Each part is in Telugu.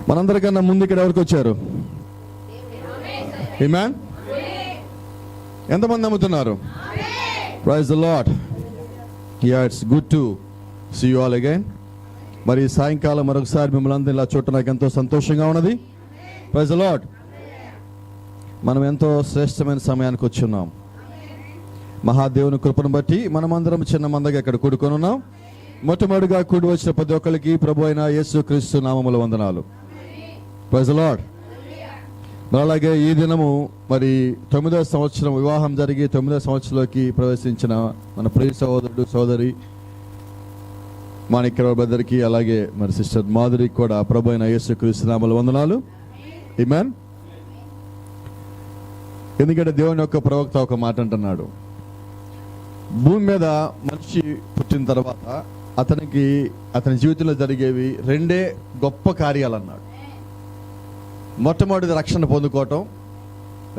మనందరికన్నా ముందు ఇక్కడ ఎవరికి వచ్చారు? ఆమేన్. ఎంతమంది నమ్ముతున్నారు? Praise the Lord. It's good to see you all again. మరి సాయంకాలం మరొకసారి మిమ్మల్ని అందరూ ఇలా చూడటం నాకు ఎంతో సంతోషంగా ఉన్నది. Praise the Lord. మనం ఎంతో శ్రేష్టమైన సమయానికి వచ్చి ఉన్నాం. మహాదేవుని కృపను బట్టి మనమందరం చిన్న మందగా ఇక్కడ కూడుకొని ఉన్నాం. మొట్టమొదటిగా కూడి వచ్చిన ప్రతి ఒక్కరికి ప్రభు అయిన యేసుక్రీస్తు నామముల వందనాలు. Praise the Lord. మరి అలాగే ఈ దినము మరి 9వ సంవత్సరం వివాహం జరిగి 9వ సంవత్సరంలోకి ప్రవేశించిన మన ప్రియ సహోదరుడు సోదరి మాణిక్యరావు బ్రదర్కి, అలాగే మరి సిస్టర్ మాధురికి కూడా ప్రభు అయిన యేసుక్రీస్తు నామముల వందనాలు. ఆమేన్. ఎందుకంటే దేవుని యొక్క ప్రవక్త ఒక మాట అంటున్నాడు, భూమి మీద మనిషి పుట్టిన తర్వాత అతని జీవితంలో జరిగేవి రెండే గొప్ప కార్యాలు అన్నాడు. మొట్టమొదటిది రక్షణ పొందుకోవటం,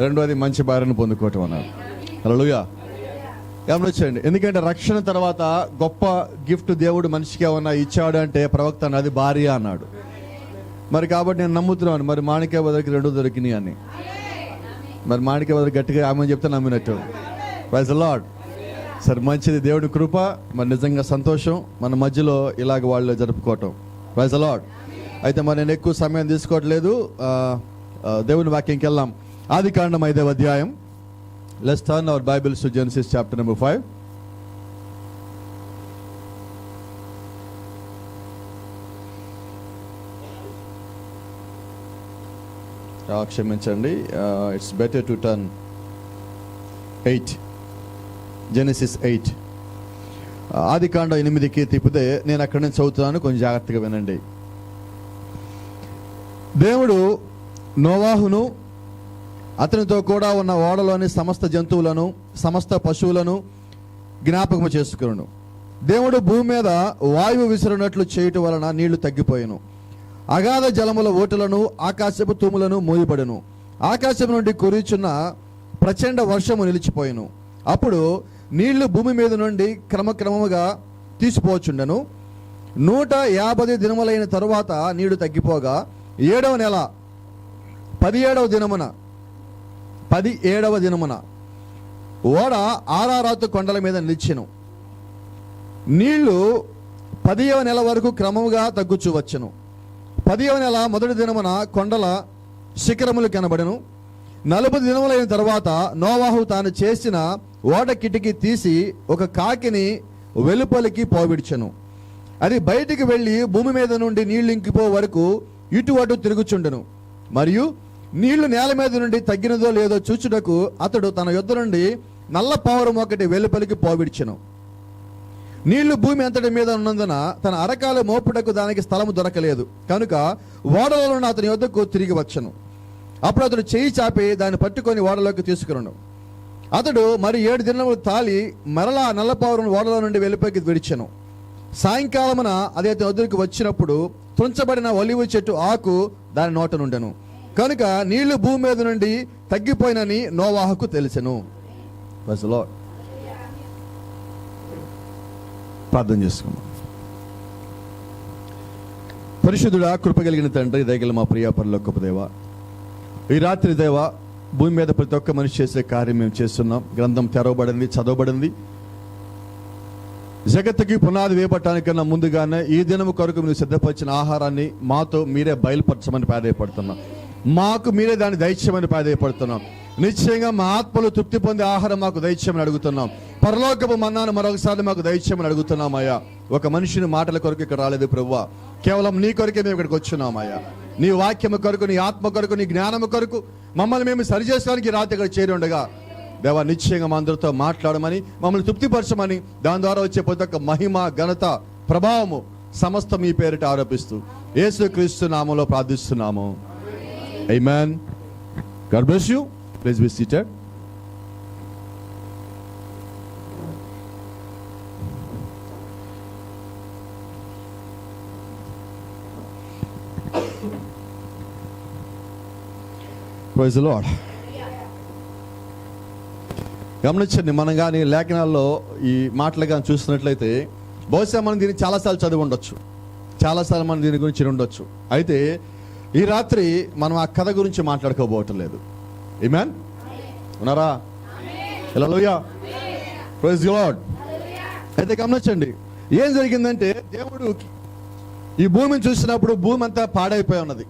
రెండోది మంచి భార్యను పొందుకోవటం అన్నాడు. హల్లెలూయా. గమనించండి, ఎందుకంటే రక్షణ తర్వాత గొప్ప గిఫ్ట్ దేవుడు మనిషికి ఏమన్నా ఇచ్చాడు అంటే ప్రవక్త అన్నది భార్య అన్నాడు. మరి కాబట్టి నేను నమ్ముతున్నాను, మరి మాణిక్య బదరికి రెండు దొరికినాయి అని. మరి మాణిక్య బదరికి గట్టిగా ఆమె చెప్తే నమ్మినట్టు. Praise the lord. సరే, మంచిది, దేవుడి కృప. మరి నిజంగా సంతోషం మన మధ్యలో ఇలాగ వాళ్ళు జరుపుకోవటం. Praise the Lord. అయితే మరి నేను ఎక్కువ సమయం తీసుకోవట్లేదు, దేవుని వాక్యంకి వెళ్దాం. ఆదికాండం 5వ అధ్యాయం. Let's turn our Bibles to Genesis chapter number 5. క్షమించండి, it's better to turn 8. Genesis 8. ఆదికాండం 8కి తిప్పితే నేను అక్కడి నుంచి చదువుతున్నాను, కొంచెం జాగ్రత్తగా వినండి. దేవుడు నోవాహును అతనితో కూడా ఉన్న ఓడలోని సమస్త జంతువులను సమస్త పశువులను జ్ఞాపకము చేసుకును. దేవుడు భూమి మీద వాయువు విసిరినట్లు చేయుట వలన నీళ్లు తగ్గిపోయెను. అగాధ జలముల ఓటులను ఆకాశపు తూములను మూయబడెను. ఆకాశం నుండి కురిచున్న ప్రచండ వర్షము నిలిచిపోయెను. అప్పుడు నీళ్లు భూమి మీద నుండి క్రమక్రమముగా తీసిపోచుండెను. 150 దినములైన తరువాత నీళ్లు తగ్గిపోగా 7వ నెల 17వ దినమున ఓడ ఆరారాతు కొండల మీద నిలిచెను. నీళ్లు 10వ నెల వరకు క్రమముగా తగ్గుచూ వచ్చెను. 10వ నెల మొదటి దినమున కొండల శిఖరములు కనబడెను. 40 దినములైన తర్వాత నోవాహు తాను చేసిన ఓడ కిటికీ తీసి ఒక కాకిని వెలుపలికి పోవిడ్చెను. అది బయటికి వెళ్ళి భూమి మీద నుండి నీళ్లు ఇంకిపో వరకు ఇటు అటు తిరుగుచుండెను. మరియు నీళ్లు నేల మీద నుండి తగ్గినదో లేదో చూచుటకు అతడు తన యొద్ద నుండి నల్ల పావురం ఒకటి వెలుపలికి పోవిడ్చెను. నీళ్లు భూమి అంతటి మీద ఉన్నందున తన అరకాలు మోపుటకు దానికి స్థలము దొరకలేదు కనుక ఓడలో నుండి అతని యొద్దకు తిరిగి వచ్చెను. అప్పుడు అతడు చేయి చాపి దాన్ని పట్టుకొని ఓడలోకి తీసుకున్నాడు. అతడు మరి 7 దినములు తాలి మరలా నల్లపావురం ఓడలో నుండి వెలుపలికి విడిచెను. సాయంకాలమున అది అతని వద్దకు వచ్చినప్పుడు తుంచబడిన ఒలివ చెట్టు ఆకు దాని నోట నుండెను. కనుక నీళ్లు భూమి మీద నుండి తగ్గిపోయినని నోవాహుకు తెలిసెను. ప్రార్థన చేసుకున్నాం. పరిశుద్ధుడా, కృప కలిగిన తండ్రి, దయగల మా ప్రియ పరలోకపు దేవా, ఈ రాత్రి దేవా భూమి మీద ప్రతి ఒక్క మనిషి చేసే కార్యం మేము చేస్తున్నాం. గ్రంథం తెరవబడింది, చదవబడింది. జగత్తుకి పునాది వేయబట్టానికన్నా ముందుగానే ఈ దినము కొరకు మీరు సిద్ధపరిచిన ఆహారాన్ని మాతో మీరే బయలుపరచమని ప్రాధేయపడుతున్నాం. మాకు మీరే దాన్ని దయచేయమని ప్రాధేయపడుతున్నాం. నిశ్చయంగా మా ఆత్మలు తృప్తి పొందే ఆహారం మాకు దయచేయమని అడుగుతున్నాం. పరలోకపు మన్నాను మరొకసారి మాకు దయచేయమని అడుగుతున్నాం అయ్యా. ఒక మనిషిని మాటల కొరకు ఇక్కడ రాలేదు ప్రభువా, కేవలం నీ కొరకే మేము ఇక్కడికి వచ్చున్నాం అయ్యా. నీ వాక్యము కొరకు, నీ ఆత్మ కొరకు, నీ జ్ఞానము కొరకు మమ్మల్ని మేము సరిచేయడానికి రాత్రి ఇక్కడ చేరి ఉండగా దేవా, నిశ్చయంగా మా అందరితో మాట్లాడమని, మమ్మల్ని తృప్తిపరచమని, దాని ద్వారా వచ్చే ప్రతి ఒక్క మహిమ, ఘనత, ప్రభావము సమస్తం మీ పేరిట ఆరోపిస్తూ యేసుక్రీస్తు నామములో ప్రార్థిస్తున్నాము. ఆమేన్. God bless you. Please be seated. Praise the Lord. గమనించండి, మనం కానీ లేఖనాల్లో ఈ మాటలు కానీ చూస్తున్నట్లయితే బహుశా మనం దీన్ని చాలాసార్లు చదివి ఉండొచ్చు, చాలాసార్లు మనం దీని గురించి ఉండొచ్చు. అయితే ఈ రాత్రి మనం ఆ కథ గురించి మాట్లాడుకోబోవటం లేదు. ఆమేన్. ఉన్నారా? హల్లెలూయా. Praise the Lord. అయితే గమనించండి, ఏం జరిగిందంటే దేవుడు ఈ భూమిని చూసినప్పుడు భూమి అంతా పాడైపోయి ఉన్నది.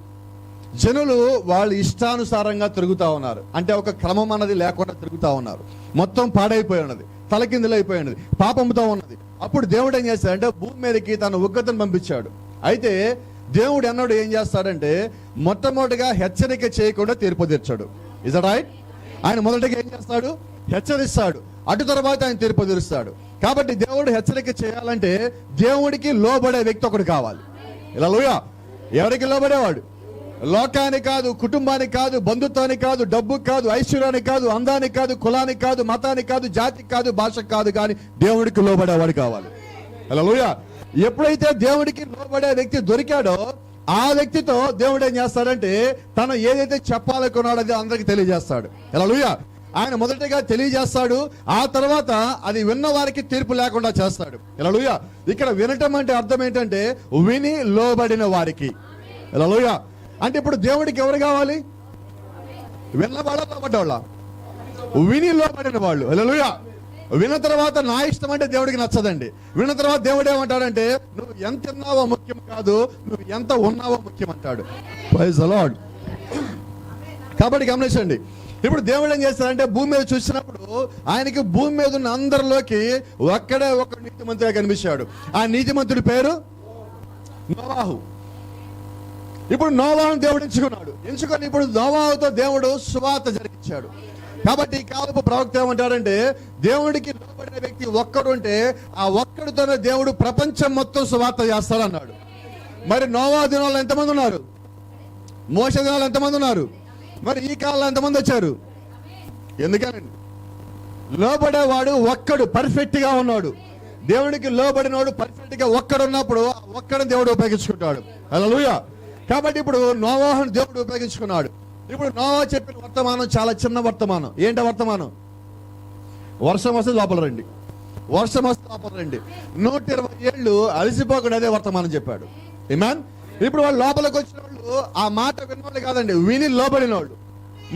జనులు వాళ్ళు ఇష్టానుసారంగా తిరుగుతా ఉన్నారు. అంటే ఒక క్రమం అన్నది లేకుండా తిరుగుతా ఉన్నారు. మొత్తం పాడైపోయి ఉన్నది, తలకిందులైపోయి ఉన్నది, పాపంతో ఉన్నది. అప్పుడు దేవుడు ఏం చేస్తాడంటే భూమి మీదకి తన ఉగ్రతను పంపించాడు. అయితే దేవుడు అన్నాడు ఏం చేస్తాడంటే మొట్టమొదటిగా హెచ్చరిక చేయకుండా తీర్పు తీర్చాడు. Is that right? ఆయన మొదటిగా ఏం చేస్తాడు? హెచ్చరిస్తాడు. అటు తర్వాత ఆయన తీర్పు తీరుస్తాడు. కాబట్టి దేవుడు హెచ్చరిక చేయాలంటే దేవుడికి లోబడే వ్యక్తి ఒకడు కావాలి. హల్లెలూయా. ఎవరికి లోబడేవాడు? లోకానికి కాదు, కుటుంబానికి కాదు, బంధుత్వానికి కాదు, డబ్బుకి కాదు, ఐశ్వర్యానికి కాదు, అందానికి కాదు, కులానికి కాదు, మతానికి కాదు, జాతికి కాదు, భాషకు కాదు, కానీ దేవుడికి లోబడేవాడు కావాలి. హల్లెలూయా. ఎప్పుడైతే దేవుడికి లోబడే వ్యక్తి దొరికాడో ఆ వ్యక్తితో దేవుడు ఏం చేస్తాడంటే తను ఏదైతే చెప్పాలనుకున్నాడో అది అందరికి తెలియజేస్తాడు. హల్లెలూయా. ఆయన మొదటిగా తెలియజేస్తాడు, ఆ తర్వాత అది విన్న వారికి తీర్పు లేకుండా చేస్తాడు. హల్లెలూయా. ఇక్కడ వినటం అంటే అర్థం ఏంటంటే విని లోబడిన వారికి. హల్లెలూయా. అంటే ఇప్పుడు దేవుడికి ఎవరు కావాలి? విన్నవాళ్ళ లోబడ్డవాళ్ళ? విని లోబడిన వాళ్ళు. హల్లెలూయా. విన్న తర్వాత నా ఇష్టం అంటే దేవుడికి నచ్చదండి. విన్న తర్వాత దేవుడు ఏమంటాడంటే నువ్వు ఎంత ఉన్నావో ముఖ్యం కాదు, నువ్వు ఎంత ఉన్నావో ముఖ్యం అంటాడు. Praise the Lord. కాబట్టి గమనించండి, ఇప్పుడు దేవుడు ఏం చేస్తాడంటే భూమి మీద చూసినప్పుడు ఆయనకి భూమి మీద ఉన్న అందరిలోకి ఒక్కడే ఒక నీతిమంతుడిగా కనిపించాడు. ఆ నీతిమంతుడి పేరు నోవాహు. ఇప్పుడు నోవాహును దేవుడు ఎంచుకొని ఇప్పుడు నోవాహుతో దేవుడు సువార్త జరిగించాడు. కాబట్టి ఈ కాలపు ప్రవక్త ఏమంటాడంటే దేవుడికి లోబడిన వ్యక్తి ఒక్కడు ఉంటే ఆ ఒక్కడితోనే దేవుడు ప్రపంచం మొత్తం సువార్త చేస్తాడన్నాడు. మరి నోవాహు దినాల్లో ఎంతమంది ఉన్నారు? మోషే దినాల్లో ఎంతమంది ఉన్నారు? మరి ఈ కాలంలో ఎంతమంది వచ్చారు? ఎందుకనండి? లోబడేవాడు ఒక్కడు పర్ఫెక్ట్ గా ఉన్నాడు. దేవుడికి లోబడినవాడు పర్ఫెక్ట్ గా ఒక్కడు ఉన్నప్పుడు ఒక్కడిని దేవుడు ఉపయోగించుకుంటాడు. హల్లెలూయా. కాబట్టి ఇప్పుడు నోవాహును దేవుడు ఉపయోగించుకున్నాడు. ఇప్పుడు నోవాహు చెప్పిన వర్తమానం చాలా చిన్న వర్తమానం. ఏంట వర్తమానం? వర్షం వస్తే లోపల రండి, వర్షం వస్తే లోపల రండి. 120 ఏళ్ళు అలసిపోకుండా అదే వర్తమానం చెప్పాడు. ఆమేన్. ఇప్పుడు వాళ్ళు లోపలికి వచ్చిన వాళ్ళు ఆ మాట విన్నవాళ్ళు కాదండి, విని లోబడిన వాళ్ళు.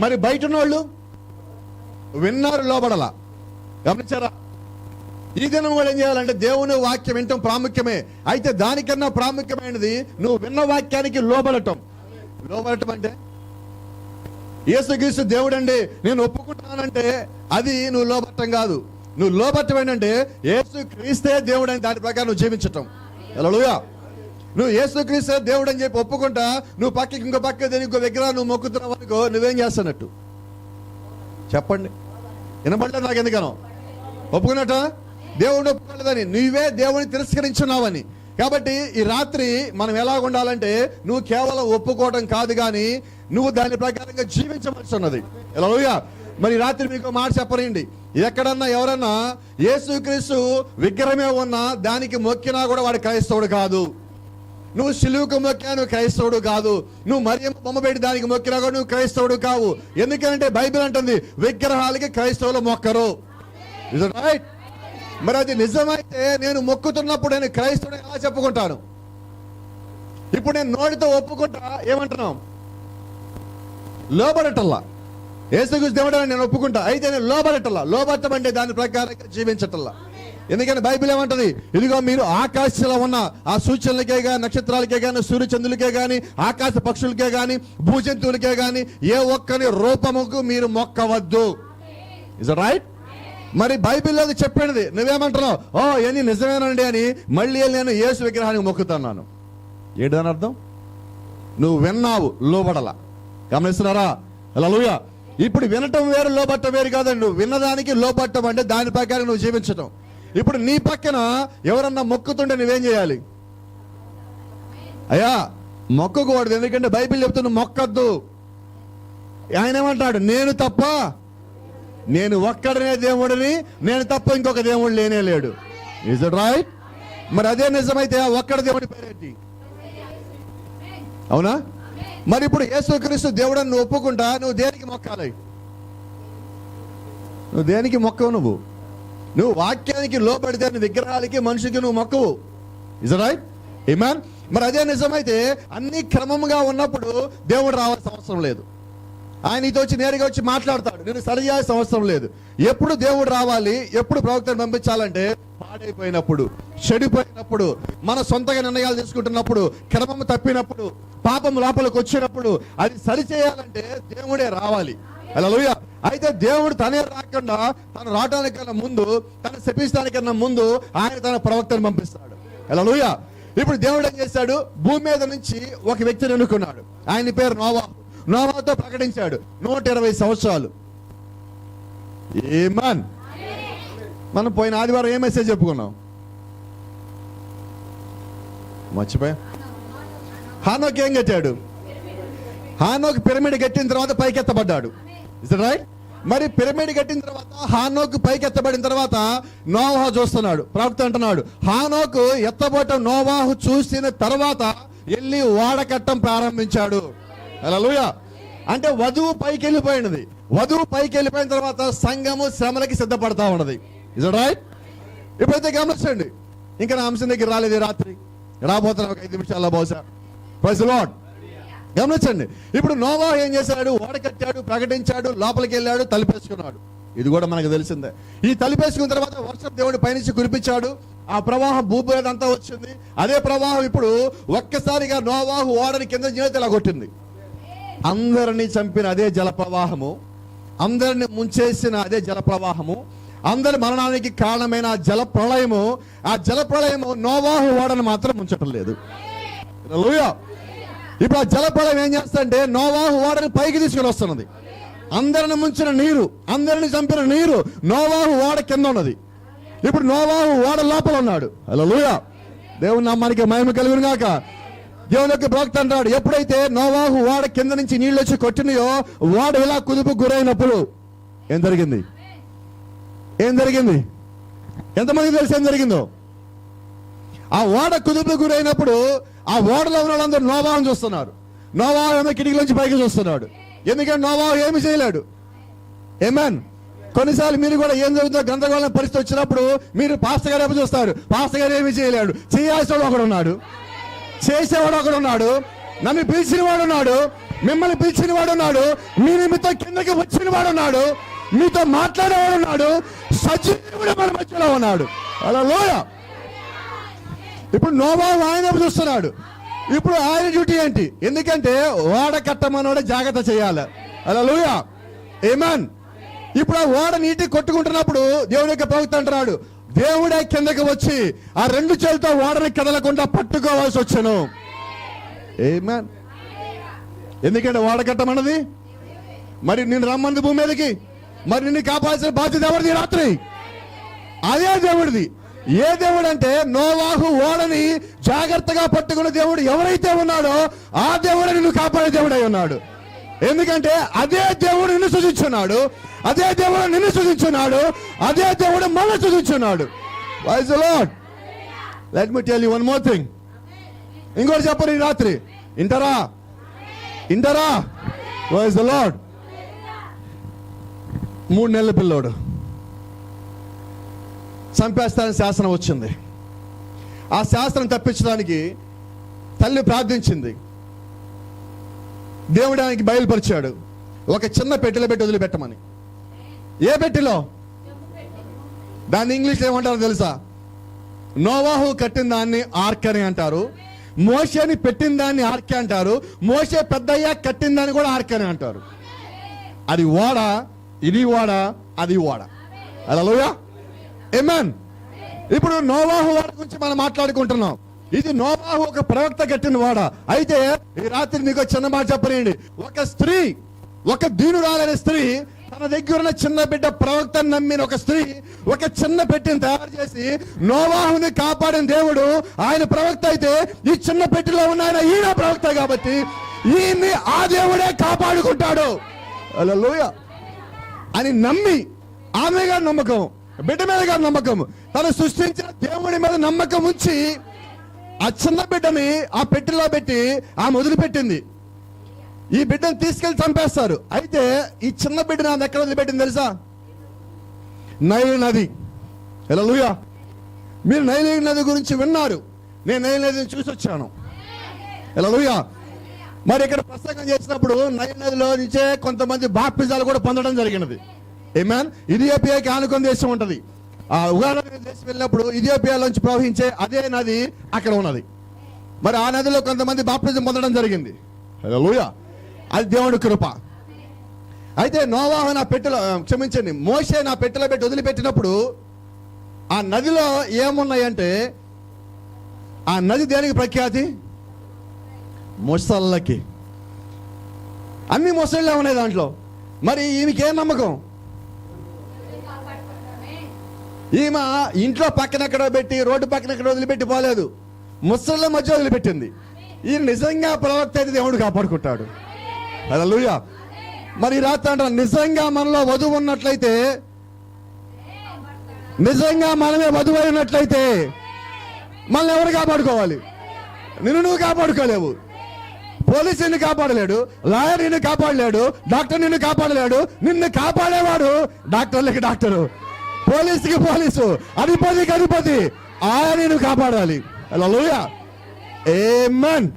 మరి బయట ఉన్నవాళ్ళు విన్నారు, లోబడలా. గమనించారా? ఈ దినం కూడా ఏం చేయాలంటే దేవుని వాక్యం వినటం ప్రాముఖ్యమే. అయితే దానికన్నా ప్రాముఖ్యమైనది నువ్వు విన్న వాక్యానికి లోబడటం. లోబడటం అంటే యేసుక్రీస్తు దేవుడు అండి నేను ఒప్పుకుంటానంటే అది నువ్వు లోబట్టం కాదు. నువ్వు లోబట్టం ఏంటంటే యేసుక్రీస్తే దేవుడు అని దాని ప్రకారం నువ్వు జీవించటం. హల్లెలూయా. నువ్వు యేసుక్రీస్తే దేవుడు అని చెప్పి ఒప్పుకుంటా నువ్వు పక్కకి ఇంకో పక్క ఇంకో విగ్రహం నువ్వు మొక్కుతున్నావు అనుకో, నువ్వేం చేస్తానట్టు చెప్పండి? వినబడలేదు నాకు ఎందుకనో. ఒప్పుకున్నట్ట దేవుడు ఒప్పుకోలేదని, నువ్వే దేవుడిని తిరస్కరించున్నావని. కాబట్టి ఈ రాత్రి మనం ఎలా ఉండాలంటే నువ్వు కేవలం ఒప్పుకోవడం కాదు కానీ నువ్వు దాని ప్రకారంగా జీవించవలసి ఉన్నది. హల్లెలూయా. మరి రాత్రి మీకు మాట చెప్పనండి, ఎక్కడన్నా ఎవరన్నా యేసుక్రీస్తు విగ్రహమే ఉన్నా దానికి మొక్కినా కూడా వాడు క్రైస్తవుడు కాదు. నువ్వు సిలువకు మొక్కినా నువ్వు క్రైస్తవుడు కాదు. నువ్వు మరియమ్మ బొమ్మ పెట్టి దానికి మొక్కినా కూడా నువ్వు క్రైస్తవుడు కావు. ఎందుకంటే బైబిల్ అంటుంది విగ్రహాలకి క్రైస్తవులు మొక్కరు. Is it right? మరి అది నిజమైతే నేను మొక్కుతున్నప్పుడు నేను క్రైస్తవుడు ఎలా చెప్పుకుంటాను? ఇప్పుడు నేను నోటితో ఒప్పుకుంటా ఏమంటున్నాం? లోబడటల్లా. యేసుక్రీస్తు దేవుడు నేను ఒప్పుకుంటా, అయితే నేను లోబడటల్లా. లోబడటం అంటే దాని ప్రకారంగా జీవించటల్లా. ఎందుకంటే బైబిల్ ఏమంటది? ఇదిగో మీరు ఆకాశంలో ఉన్న ఆ సూచనలకే గాని, నక్షత్రాలకే గాని, సూర్యచంద్రులకే గాని, ఆకాశ పక్షులకే గాని, భూజంతువులకే గాని ఏ ఒక్కరి రూపముకు మీరు మొక్కవద్దు. Is it right? మరి బైబిల్లో చెప్పినది నువ్వేమంటున్నావు? ఓ ఎన్ని నిజమేనండి అని మళ్ళీ నేను యేసు విగ్రహానికి మొక్కుతున్నాను. ఏంటని అర్థం? నువ్వు విన్నావు, లోబడలా. గమనిస్తున్నారా? హల్లెలూయా. ఇప్పుడు వినటం వేరు, లోబట్టం వేరు కాదండి. నువ్వు విన్నదానికి లోబట్టం అంటే దాని ప్రకారం నువ్వు జీవించటం. ఇప్పుడు నీ పక్కన ఎవరన్నా మొక్కుతుంటే నువ్వేం చేయాలి? అయ్యా మొక్కకూడదు, ఎందుకంటే బైబిల్ చెప్తున్న మొక్కద్దు. ఆయన ఏమంటాడు? నేను తప్ప, నేను ఒక్కడనే దేవుడిని, నేను తప్ప ఇంకొక దేవుడు లేనే లేడు. Is it right? మరి అదే నిజమైతే ఆ ఒక్కడ దేవుడి పేరేంటి? అవునా? మరి ఇప్పుడు యేసుక్రీస్తు దేవుడని నువ్వు ఒప్పుకుంటా నువ్వు దేనికి మొక్కాలి? నువ్వు దేనికి మొక్కవు? నువ్వు వాక్యానికి లోబడితే విగ్రహాలకి మనిషికి నువ్వు మొక్కవు. Is it right? ఆమేన్. మరి అదే నిజమైతే అన్ని క్రమంగా ఉన్నప్పుడు దేవుడు రావాల్సిన అవసరం లేదు. ఆయన నీతో వచ్చి నేరుగా వచ్చి మాట్లాడతాడు, నేను సరి చేయాల్సిన అవసరం లేదు. ఎప్పుడు దేవుడు రావాలి, ఎప్పుడు ప్రవక్తను పంపించాలంటే పాడైపోయినప్పుడు, చెడిపోయినప్పుడు, మన సొంతగా నిర్ణయాలు తీసుకుంటున్నప్పుడు, క్రమం తప్పినప్పుడు, పాపం లోపలికి వచ్చినప్పుడు అది సరి చేయాలంటే దేవుడే రావాలి. హల్లెలూయా. అయితే దేవుడు తనే రాకుండా, తను రావడానికన్నా ముందు, తను శపించడానికన్నా ముందు ఆయన తన ప్రవక్తను పంపిస్తాడు. హల్లెలూయా. ఇప్పుడు దేవుడు ఏం చేశాడు, భూమి మీద నుంచి ఒక వ్యక్తిని ఎన్నుకున్నాడు. ఆయన పేరు నోవాహు. నోవాహుతో ప్రకటించాడు 120 సంవత్సరాలు. ఆమేన్. మనం పోయిన ఆదివారం ఏ మెసేజ్ చెప్పుకున్నాం? మర్చిపోయా. హానోక్ ఏం కట్టాడు? హానోక్ పిరమిడ్ కట్టిన తర్వాత పైకెత్తబడ్డాడు. Is it right? మరి పిరమిడ్ కట్టిన తర్వాత హానోక్ పైకెత్తబడిన తర్వాత నోవాహు చూస్తున్నాడు. ప్రవక్త అంటున్నాడు, హానోకు ఎత్తబడటం నోవాహు చూసిన తర్వాత వెళ్ళి ఓడ కట్టం ప్రారంభించాడు. హల్లెలూయా. అంటే వధువు పైకి వెళ్ళిపోయినది. వధువు పైకి వెళ్ళిపోయిన తర్వాత సంఘము శ్రమలకి సిద్ధపడతా ఉన్నది. Is it right? ఇప్పుడైతే గమనించండి, ఇంకా నా అంశం దగ్గర రాలేదు. రాత్రి రాబోతున్నా ఒక 5 నిమిషాల్లో బహుశా. Praise the Lord. గమనించండి, ఇప్పుడు నోవాహు ఏం చేశాడు? ఓడ కట్టాడు, ప్రకటించాడు, లోపలికి వెళ్ళాడు, తలుపేసుకున్నాడు. ఇది కూడా మనకు తెలిసిందే. ఈ తలుపేసుకున్న తర్వాత వర్షం దేవుడు పైనుంచి కురిపించాడు. ఆ ప్రవాహం భూమి అంతా వచ్చింది. అదే ప్రవాహం ఇప్పుడు ఒక్కసారిగా నోవాహు ఓడని కింద చేతిలా కొట్టింది. అందరినీ చంపిన అదే జల ప్రవాహము, అందరిని ముంచేసిన అదే జల ప్రవాహము, అందరి మరణానికి కారణమైన జల ప్రళయము, ఆ జల ప్రళయము నోవాహు ఓడను మాత్రం ముంచటం లేదు. హల్లెలూయా. ఇప్పుడు ఆ జల ప్రళయం ఏం చేస్తుంటే నోవాహు ఓడని పైకి తీసుకుని వస్తున్నది. అందరిని ముంచిన నీరు, అందరిని చంపిన నీరు నోవాహు ఓడ కింద ఉన్నది. ఇప్పుడు నోవాహు ఓడ లోపల ఉన్నాడు. హల్లెలూయా. దేవుని నామానికి మహిమ కలుగును గాక. దేవుని యొక్క ప్రవక్త అంటాడు, ఎప్పుడైతే నోవాహు ఓడ కింద నుంచి నీళ్ళు వచ్చి కొట్టినాయో ఓడ ఇలా కుదుపు గురైనప్పుడు ఏం జరిగింది? ఏం జరిగింది? ఎంతమందికి తెలిసి ఏం జరిగిందో? ఆ ఓడ కుదుపు గురైనప్పుడు ఆ ఓడలో ఉన్న వాళ్ళందరూ నోవాహును చూస్తున్నారు. నోవాహు ఏమో కిటికీలోంచి పైకి చూస్తున్నాడు. ఎందుకంటే నోవాహు ఏమి చేయలేడు. ఆమేన్. కొన్నిసార్లు మీరు కూడా ఏం జరుగుతుందో గందరగోళం పరిస్థితి వచ్చినప్పుడు మీరు పాస్టర్ గారు ఏమో చూస్తారు. పాస్టర్ గారు ఏమి చేయలేడు. చేయాల్సిన ఒకడు ఉన్నాడు, చేసేవాడు ఒకడు ఉన్నాడు, నన్ను పిలిచిన వాడు ఉన్నాడు, మిమ్మల్ని పిలిచిన వాడు ఉన్నాడు, మీ నిమిత్తం కిందకి వచ్చిన వాడు ఉన్నాడు, మీతో మాట్లాడేవాడు ఉన్నాడు, సజీవుడు మన మధ్యలో ఉన్నాడు. హల్లెలూయా. ఇప్పుడు నోవాహు ఆయన చూస్తున్నాడు. ఇప్పుడు ఆయన డ్యూటీ ఏంటి? ఎందుకంటే ఓడ కట్టమనోడే జాగ్రత్త చేయాలి. హల్లెలూయా. ఆమేన్. ఇప్పుడు ఆ ఓడ నీటి కొట్టుకుంటున్నప్పుడు దేవుని యొక్క ప్రవక్త అంటున్నాడు, దేవుడే కిందకి వచ్చి ఆ 2 చేతులతో ఓడని కదలకుండా పట్టుకోవాల్సి వచ్చాను. ఆమేన్. ఎందుకంటే ఓడ కట్టమన్నది మరి నిన్ను రమ్మంది భూమి మీదకి, మరి నిన్ను కాపాల్సిన బాధ్యత ఎవరిది? రాత్రి అదే దేవుడిది. ఏ దేవుడు అంటే నోవాహు ఓడని జాగ్రత్తగా పట్టుకున్న దేవుడు ఎవరైతే ఉన్నాడో ఆ దేవుడు నిన్ను కాపాడే దేవుడై ఉన్నాడు. ఎందుకంటే అదే దేవుడు నిన్ను సృజించున్నాడు, అదే దేవుడు నిన్ను సృజించున్నాడు, అదే దేవుడు మన సృజించున్నాడు. Praise the Lord. Let me tell you one more thing. ఇంకోటి చెప్పరు ఈ రాత్రి. ఇంటరా? ఇంటరా? Praise the Lord. 3 నెలల పిల్లోడు చంపేస్తానని శాసనం వచ్చింది. ఆ శాసనం తప్పించడానికి తల్లి ప్రార్థించింది. దేవుడు ఆయనకి బయలుపరిచాడు, ఒక చిన్న పెట్టెలో పెట్టి వదిలిపెట్టమని. ఏ పెట్టెలో? దాన్ని ఇంగ్లీష్లో ఏమంటారో తెలుసా? నోవాహు కట్టిన దాన్ని ఆర్క్ అని అంటారు, మోషేని పెట్టిన దాన్ని ఆర్క్ అంటారు, మోషే పెద్దయ్యా కట్టిన దాన్ని కూడా ఆర్క్ అని అంటారు. అది ఓడ, ఇది ఓడ, అది ఓడ. హల్లెలూయా. ఆమేన్. ఇప్పుడు నోవాహు ఓడ గురించి మనం మాట్లాడుకుంటున్నాం. ఇది నోవాహు ఒక ప్రవక్త కట్టిన వాడ. అయితే ఈ రాత్రి నీకు చిన్న మాట చెప్పలేండి. ఒక స్త్రీ, ఒక దీనురాలైన స్త్రీ, తన దగ్గర ఉన్న చిన్న బిడ్డ ప్రవక్తను నమ్మిన ఒక స్త్రీ ఒక చిన్న పెట్టెని తయారు చేసి నోవాహుని కాపాడిన దేవుడు ఆయన ప్రవక్త అయితే, ఈ చిన్న పెట్టెలో ఉన్న ఆయన ఈయన ప్రవక్త కాబట్టి ఈయన్ని ఆ దేవుడే కాపాడుకుంటాడు. హల్లెలూయా అని నమ్మి, ఆమె గారి నమ్మకం, బిడ్డ మీద గారి నమ్మకం, తను సృష్టించిన దేవుడి మీద నమ్మకం ఉంచి ఆ చిన్న బిడ్డని ఆ పెట్టెలో పెట్టి ఆమె వదిలిపెట్టింది. ఈ బిడ్డను తీసుకెళ్లి చంపేస్తారు. అయితే ఈ చిన్న బిడ్డను ఆమె ఎక్కడ వదిలిపెట్టింది తెలుసా? నైల్ నది. హల్లెలూయా. మీరు నైల్ నది గురించి విన్నారు. నేను నైల్ నదిని చూసి వచ్చాను. హల్లెలూయా. మరి ఇక్కడ ప్రసంగం చేసినప్పుడు నైల్ నదిలో నుంచే కొంతమంది బాప్తిజాలు కూడా పొందడం జరిగినది. ఆమేన్. ఇథియోపియాకి ఆనుకున్న దేశం ఉంటది. ఆ ఉగాడా దేశం వెళ్ళినప్పుడు ఇథియోపియాలోంచి ప్రవహించే అదే నది అక్కడ ఉన్నది. మరి ఆ నదిలో కొంతమంది బాప్తిజం పొందడం జరిగింది. హల్లెలూయా. అది దేవుడి కృప. అయితే నోవాహు నా పెట్టెలో, క్షమించండి, మోషే నా పెట్టెలో పెట్టి వదిలిపెట్టినప్పుడు ఆ నదిలో ఏమున్నాయంటే, ఆ నది దేనికి ప్రఖ్యాతి? మొసళ్ళకి. అన్ని మొసళ్ళే ఉన్నాయి దాంట్లో. మరి ఈమెకేం నమ్మకం? ఈమె ఇంట్లో పక్కన ఎక్కడ పెట్టి, రోడ్డు పక్కన ఎక్కడ వదిలిపెట్టి పోలేదు, ముసళ్ళ మధ్య వదిలిపెట్టింది. ఈయన నిజంగా ప్రవక్త అయితే దేవుడు కాపాడుకుంటాడు. హల్లెలూయా. మరి రాత్రి అంటారు, నిజంగా మనలో వధువు ఉన్నట్లయితే, నిజంగా మనమే వధువు అయినట్లయితే మనల్ని ఎవరు కాపాడుకోవాలి? నిన్ను నువ్వు కాపాడుకోలేవు. పోలీసు నిన్ను కాపాడలేడు, లాయర్ నిన్ను కాపాడలేడు, డాక్టర్ నిన్ను కాపాడలేడు. నిన్ను కాపాడేవాడు డాక్టర్లకి డాక్టరు, పోలీసుకి పోలీసు, అధిపతికి అధిపతి. ఆయన నిన్ను కాపాడాలి. హల్లెలూయా. ఆమేన్.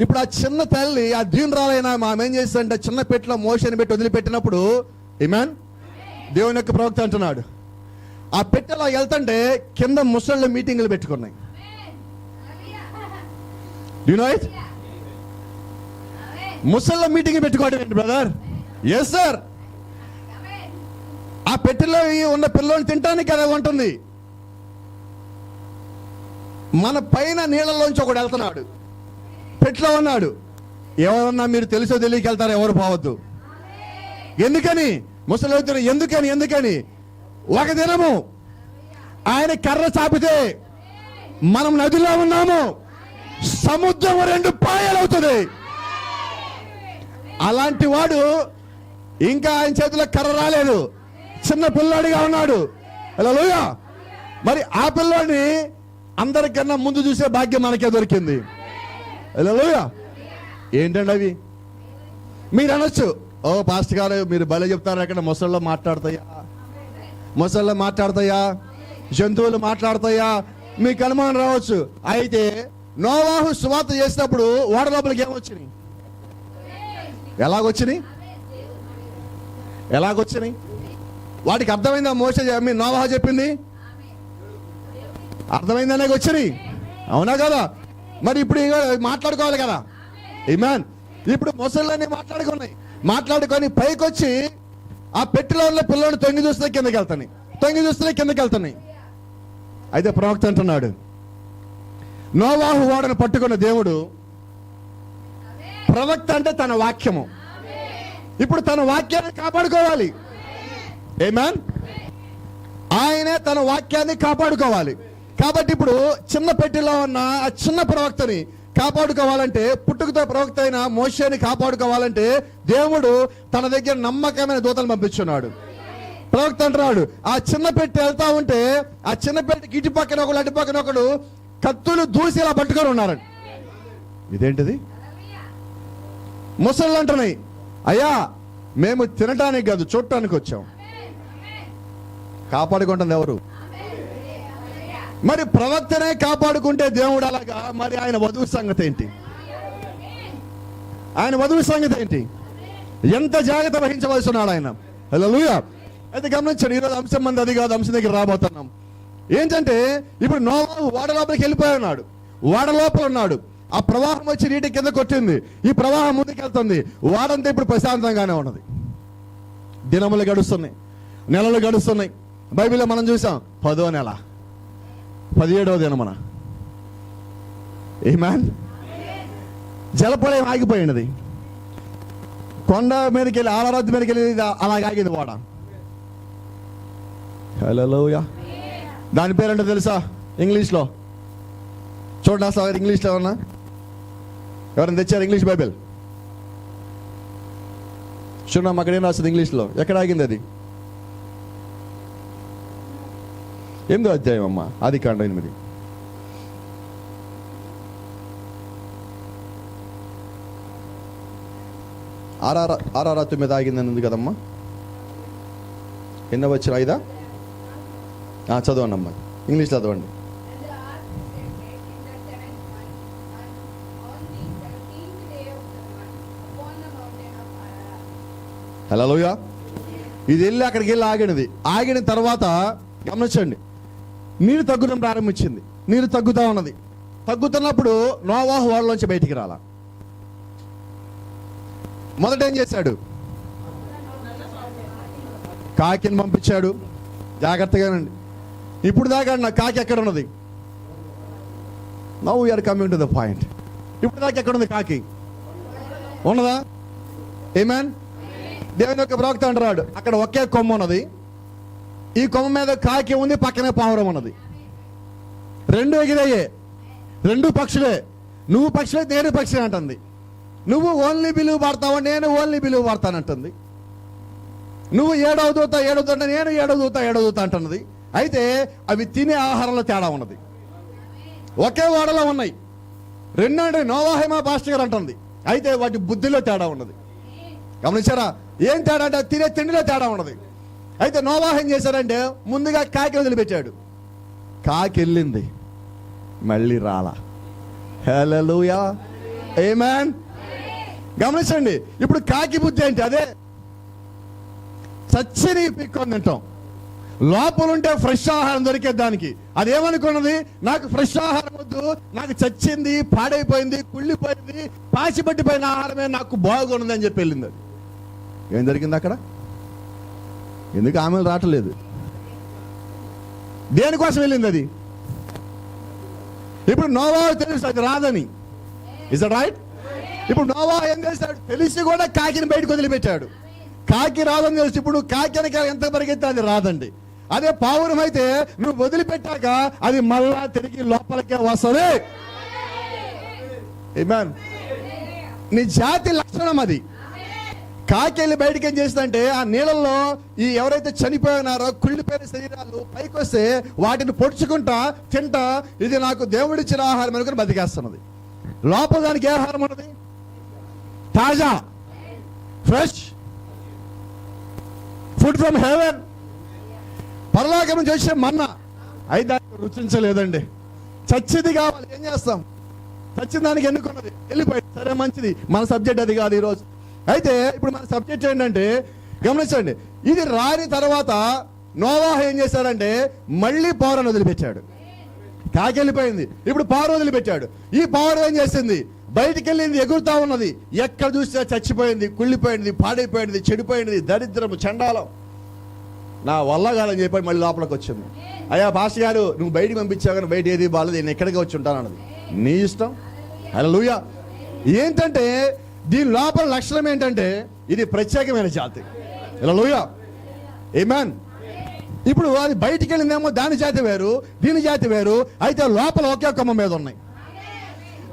ఇప్పుడు ఆ చిన్న తల్లి, ఆ దీనురాలైన ఆమె ఏం చేస్తుందంటే, చిన్న పెట్టెలో మోషేని పెట్టి వదిలిపెట్టినప్పుడు, ఆమేన్, దేవుని యొక్క ప్రవక్త అంటున్నాడు, ఆ పెట్టెలో వెళ్తుంటే కింద ముసళ్ళు మీటింగ్లు పెట్టుకున్నాయి. You know it? ముసళ్ళ మీటింగ్ పెట్టుకోవడం ఏంటి బ్రదర్? Yes sir. ఆ పెట్టెలో ఉన్న పిల్లని తినడానికి అదే ఉంటుంది. మన పైన నీళ్ళలోంచి ఒకడు వెళ్తున్నాడు, పెట్టెలో ఉన్నాడు. ఎవరన్నా మీరు తెలుసో తెలియక వెళ్తారు, ఎవరు పోవద్దు. ఎందుకని? ముసలి ఎందుకని ఒక దినము ఆయన కర్ర చాపితే మనం నదిలో ఉన్నాము, సముద్రం 2 పాయలు అవుతుంది. అలాంటి వాడు ఇంకా ఆయన చేతిలో కర్ర రాలేదు, చిన్న పిల్లాడిగా ఉన్నాడు. హల్లెలూయా. మరి ఆ పిల్లోడిని అందరికన్నా ముందు చూసే భాగ్యం మనకే దొరికింది. హల్లెలూయా. ఏంటండి అవి? మీరు అనొచ్చు, ఓ పాస్టర్ గారు మీరు భలే చెప్తారు, అక్కడ మొసళ్ళు మాట్లాడతాయా, జంతువులు మాట్లాడతాయా, మీకు అనుమానం రావచ్చు. అయితే నోవాహు సువార్త చేసినప్పుడు ఓడ లోపలికి ఏమొచ్చినాయి? ఎలాగొచ్చినాయి? వాటికి అర్థమైందా? మోషే నోవాహు చెప్పింది అర్థమైందనే వచ్చినాయి. అవునా కదా? మరి ఇప్పుడు మాట్లాడుకోవాలి కదా. ఆమేన్. ఇప్పుడు మొసళ్ళని మాట్లాడుకొని పైకి వచ్చి ఆ పెట్టెలో ఉన్న పిల్లలు తొంగి చూస్తే కిందకి వెళ్తాయి. అయితే ప్రవక్త అంటున్నాడు, నోవాహు ఓడను పట్టుకున్న దేవుడు, ప్రవక్త అంటే తన వాక్యము. ఇప్పుడు తన వాక్యాన్ని కాపాడుకోవాలి. ఆమేన్. ఆయనే తన వాక్యాన్ని కాపాడుకోవాలి. కాబట్టి ఇప్పుడు చిన్న పెట్టెలో ఉన్న ఆ చిన్న ప్రవక్తని కాపాడుకోవాలంటే, పుట్టుకతో ప్రవక్త అయిన మోషేని కాపాడుకోవాలంటే దేవుడు తన దగ్గర నమ్మకమైన దూతలు పంపించున్నాడు. ప్రవక్త అంటున్నాడు, ఆ చిన్న పెట్టి వెళ్తా ఉంటే ఆ చిన్న పెట్టికి ఇటు పక్కన ఒకడు అటు పక్కన ఒకడు కత్తులు దూసి ఇలా పట్టుకొని ఉన్నారండి. ఇదేంటిది? ముసళ్ళు అంటున్నాయి, అయ్యా మేము తినటానికి కాదు చూడటానికి వచ్చాం. కాపాడుకుంటుంది ఎవరు? మరి ప్రవక్తనే కాపాడుకుంటే దేవుడు అలాగా, మరి ఆయన వధువు సంగతి ఏంటి? ఎంత జాగ్రత్త వహించవలసి ఉన్నాడు ఆయన. హల్లెలూయా. అయితే గమనించండి, ఈరోజు అంశం మంది అది కాదు, అంశం దగ్గర రాబోతున్నాం. ఏంటంటే ఇప్పుడు నోవాహు ఓడ లోపలికి వెళ్ళిపోయి ఉన్నాడు, ఓడ లోపల ఉన్నాడు. ఆ ప్రవాహం వచ్చి నీటి కింద కొట్టింది, ఈ ప్రవాహం ముందుకెళ్తుంది. వాడంతా ఇప్పుడు ప్రశాంతంగానే ఉన్నది. దినములు గడుస్తున్నాయి, నెలలు గడుస్తున్నాయి. బైబిల్లో మనం చూసాం 10వ నెల 17వ దినమున. ఆమేన్. జలప్రళయం ఆగిపోయినది. కొండ మీదకి వెళ్ళి, ఆరాధన మీదకి వెళ్ళి అలాగే ఆగింది వాడ. హల్లెలూయా. దాని పేరంటే తెలుసా? ఇంగ్లీష్లో చూడండి. అసలు ఇంగ్లీష్లో ఉన్నా ఎవరైనా తెచ్చారు ఇంగ్లీష్ బైబిల్? చూడమ్మా, అక్కడ ఏం రాస్తుంది ఇంగ్లీష్లో? ఎక్కడ ఆగింది అది? 8వ అధ్యాయం అమ్మా, ఆదికాండం 8. ఆరారాతు మీద ఆగిందని ఉంది కదమ్మా. ఎన్నో వచ్చిన 5? చదవండి అమ్మా, ఇంగ్లీష్ చదవండి. హల్లెలూయా. ఇది వెళ్ళి అక్కడికి వెళ్ళి ఆగినది. ఆగిన తర్వాత గమనించండి, నీరు తగ్గడం ప్రారంభించింది. నీరు తగ్గుతా ఉన్నది. తగ్గుతున్నప్పుడు నోవాహు వాళ్ళలోంచి బయటికి రాలా. మొదట ఏం చేశాడు? కాకిని పంపించాడు. జాగ్రత్తగానండి. ఇప్పుడు దాకా నా కాకి ఎక్కడ ఉన్నది? Now we are coming to the point. ఇప్పుడు దాకా ఎక్కడ ఉంది కాకి? ఉన్నదా? ఆమేన్. దేవుని యొక్క ప్రవక్త అంటాడు, అక్కడ ఒకే కొమ్మ ఉన్నది. ఈ కొమ్మ మీద కాకి ఉంది, పక్కనే పావురం ఉన్నది. రెండు ఎగిరాయే, రెండు పక్షులే. నువ్వు పక్షులే, నేను పక్షి అంటుంది. నువ్వు ఓన్లీ బిలువ పడతావు, నేను ఓన్లీ బిలువ పడతానంటుంది. నువ్వు ఏడవ దూత అంటే నేను ఏడవ దూత అంటున్నది. అయితే అవి తినే ఆహారంలో తేడా ఉన్నది. ఒకే ఓడలో ఉన్నాయి. రెండు అంటే నోవాహేమా పాస్టర్ గారు అంటుంది. అయితే వాటి బుద్ధిలో తేడా ఉన్నది. గమనించారా? ఏం తేడా అంటే తినే తిండిలో తేడా ఉన్నది. అయితే నోవాహు ఏం చేశాడంటే ముందుగా కాకి వదిలిపెట్టాడు. కాకి వెళ్ళింది, మళ్ళీ రాలా. హల్లెలూయా, ఆమేన్. గమనించండి, ఇప్పుడు కాకి బుద్ధి ఏంటి? అదే చచ్చిని పిక్కొని తింటాం. లోపలుంటే ఫ్రెష్ ఆహారం దొరికేది దానికి. అదేమనుకున్నది? నాకు ఫ్రెష్ ఆహారం వద్దు, నాకు చచ్చింది, పాడైపోయింది, కుళ్ళిపోయింది, పాచిపట్టిపోయిన ఆహారమే నాకు బాగున్నది అని చెప్పి వెళ్ళింది. అది ఏం జరిగింది అక్కడ? ఎందుకు ఆమె రావట్లేదు? దేనికోసం వెళ్ళింది అది? ఇప్పుడు నోవాహు తెలుసు అది రాదని. Is that right? ఇప్పుడు నోవాహు ఏం చేశాడు? తెలిసి కూడా కాకిని బయటకు వదిలిపెట్టాడు. కాకి రాదని తెలుసు. ఇప్పుడు కాకి వెనక ఎంత పరిగెత్తే అది రాదండి. అదే పావురం అయితే నువ్వు వదిలిపెట్టాక అది మళ్ళా తిరిగి లోపలికే వస్తుంది. ఆమేన్. నీ జాతి లక్షణం అది. కాకి వెళ్ళి బయటకి ఏం చేస్తుందంటే ఆ నీళ్ళల్లో ఈ ఎవరైతే చనిపోయినారో కుళ్ళిపోయిన శరీరాలు పైకి వస్తే వాటిని పొడుచుకుంటా తింటా, ఇది నాకు దేవుడిచ్చిన ఆహారం అనుకుని బతికేస్తున్నది. లోపల దానికి ఏ ఆహారం ఉన్నది? తాజా, ఫ్రెష్ ఫుడ్ ఫ్రమ్ హెవెన్. పరలోకం నుంచి వచ్చే మన్నా. అయితే దానికి రుచించలేదండి. చచ్చింది కావాలి. ఏం చేస్తాం? చచ్చిన దానికి ఎన్నుకున్నది, వెళ్ళిపోయింది. సరే, మంచిది. మన సబ్జెక్ట్ అది కాదు ఈరోజు. అయితే ఇప్పుడు మన సబ్జెక్ట్ ఏంటంటే గమనించండి, ఇది రాని తర్వాత నోవాహు ఏం చేశాడంటే మళ్ళీ పావురాన్ని వదిలిపెట్టాడు. కాకి వెళ్ళిపోయింది, ఇప్పుడు పావురం వదిలిపెట్టాడు. ఈ పావురం ఏం చేసింది? బయటికి వెళ్ళింది, ఎగురుతా ఉన్నది. ఎక్కడ చూస్తే చచ్చిపోయింది, కుళ్ళిపోయింది, పాడైపోయింది, చెడిపోయింది, దరిద్రము, చండాలం. నా వల్ల కాదని చెప్పి మళ్ళీ లోపలికి వచ్చింది. అయ్యా పాస్టర్ గారు, నువ్వు బయటికి పంపించావు కానీ బయట ఏది బాగాలేదు, నేను ఎక్కడికి వచ్చి ఉంటాను అన్నది. నీ ఇష్టం. హల్లెలూయా. ఏంటంటే దీని లోపల లక్షణం ఏంటంటే ఇది ప్రత్యేకమైన జాతి. హల్లెలూయా, ఆమేన్. ఇప్పుడు అది బయటికి వెళ్ళిందేమో దాని జాతి వేరు, దీని జాతి వేరు. అయితే లోపల ఒకే కొమ్మ మీద ఉన్నాయి.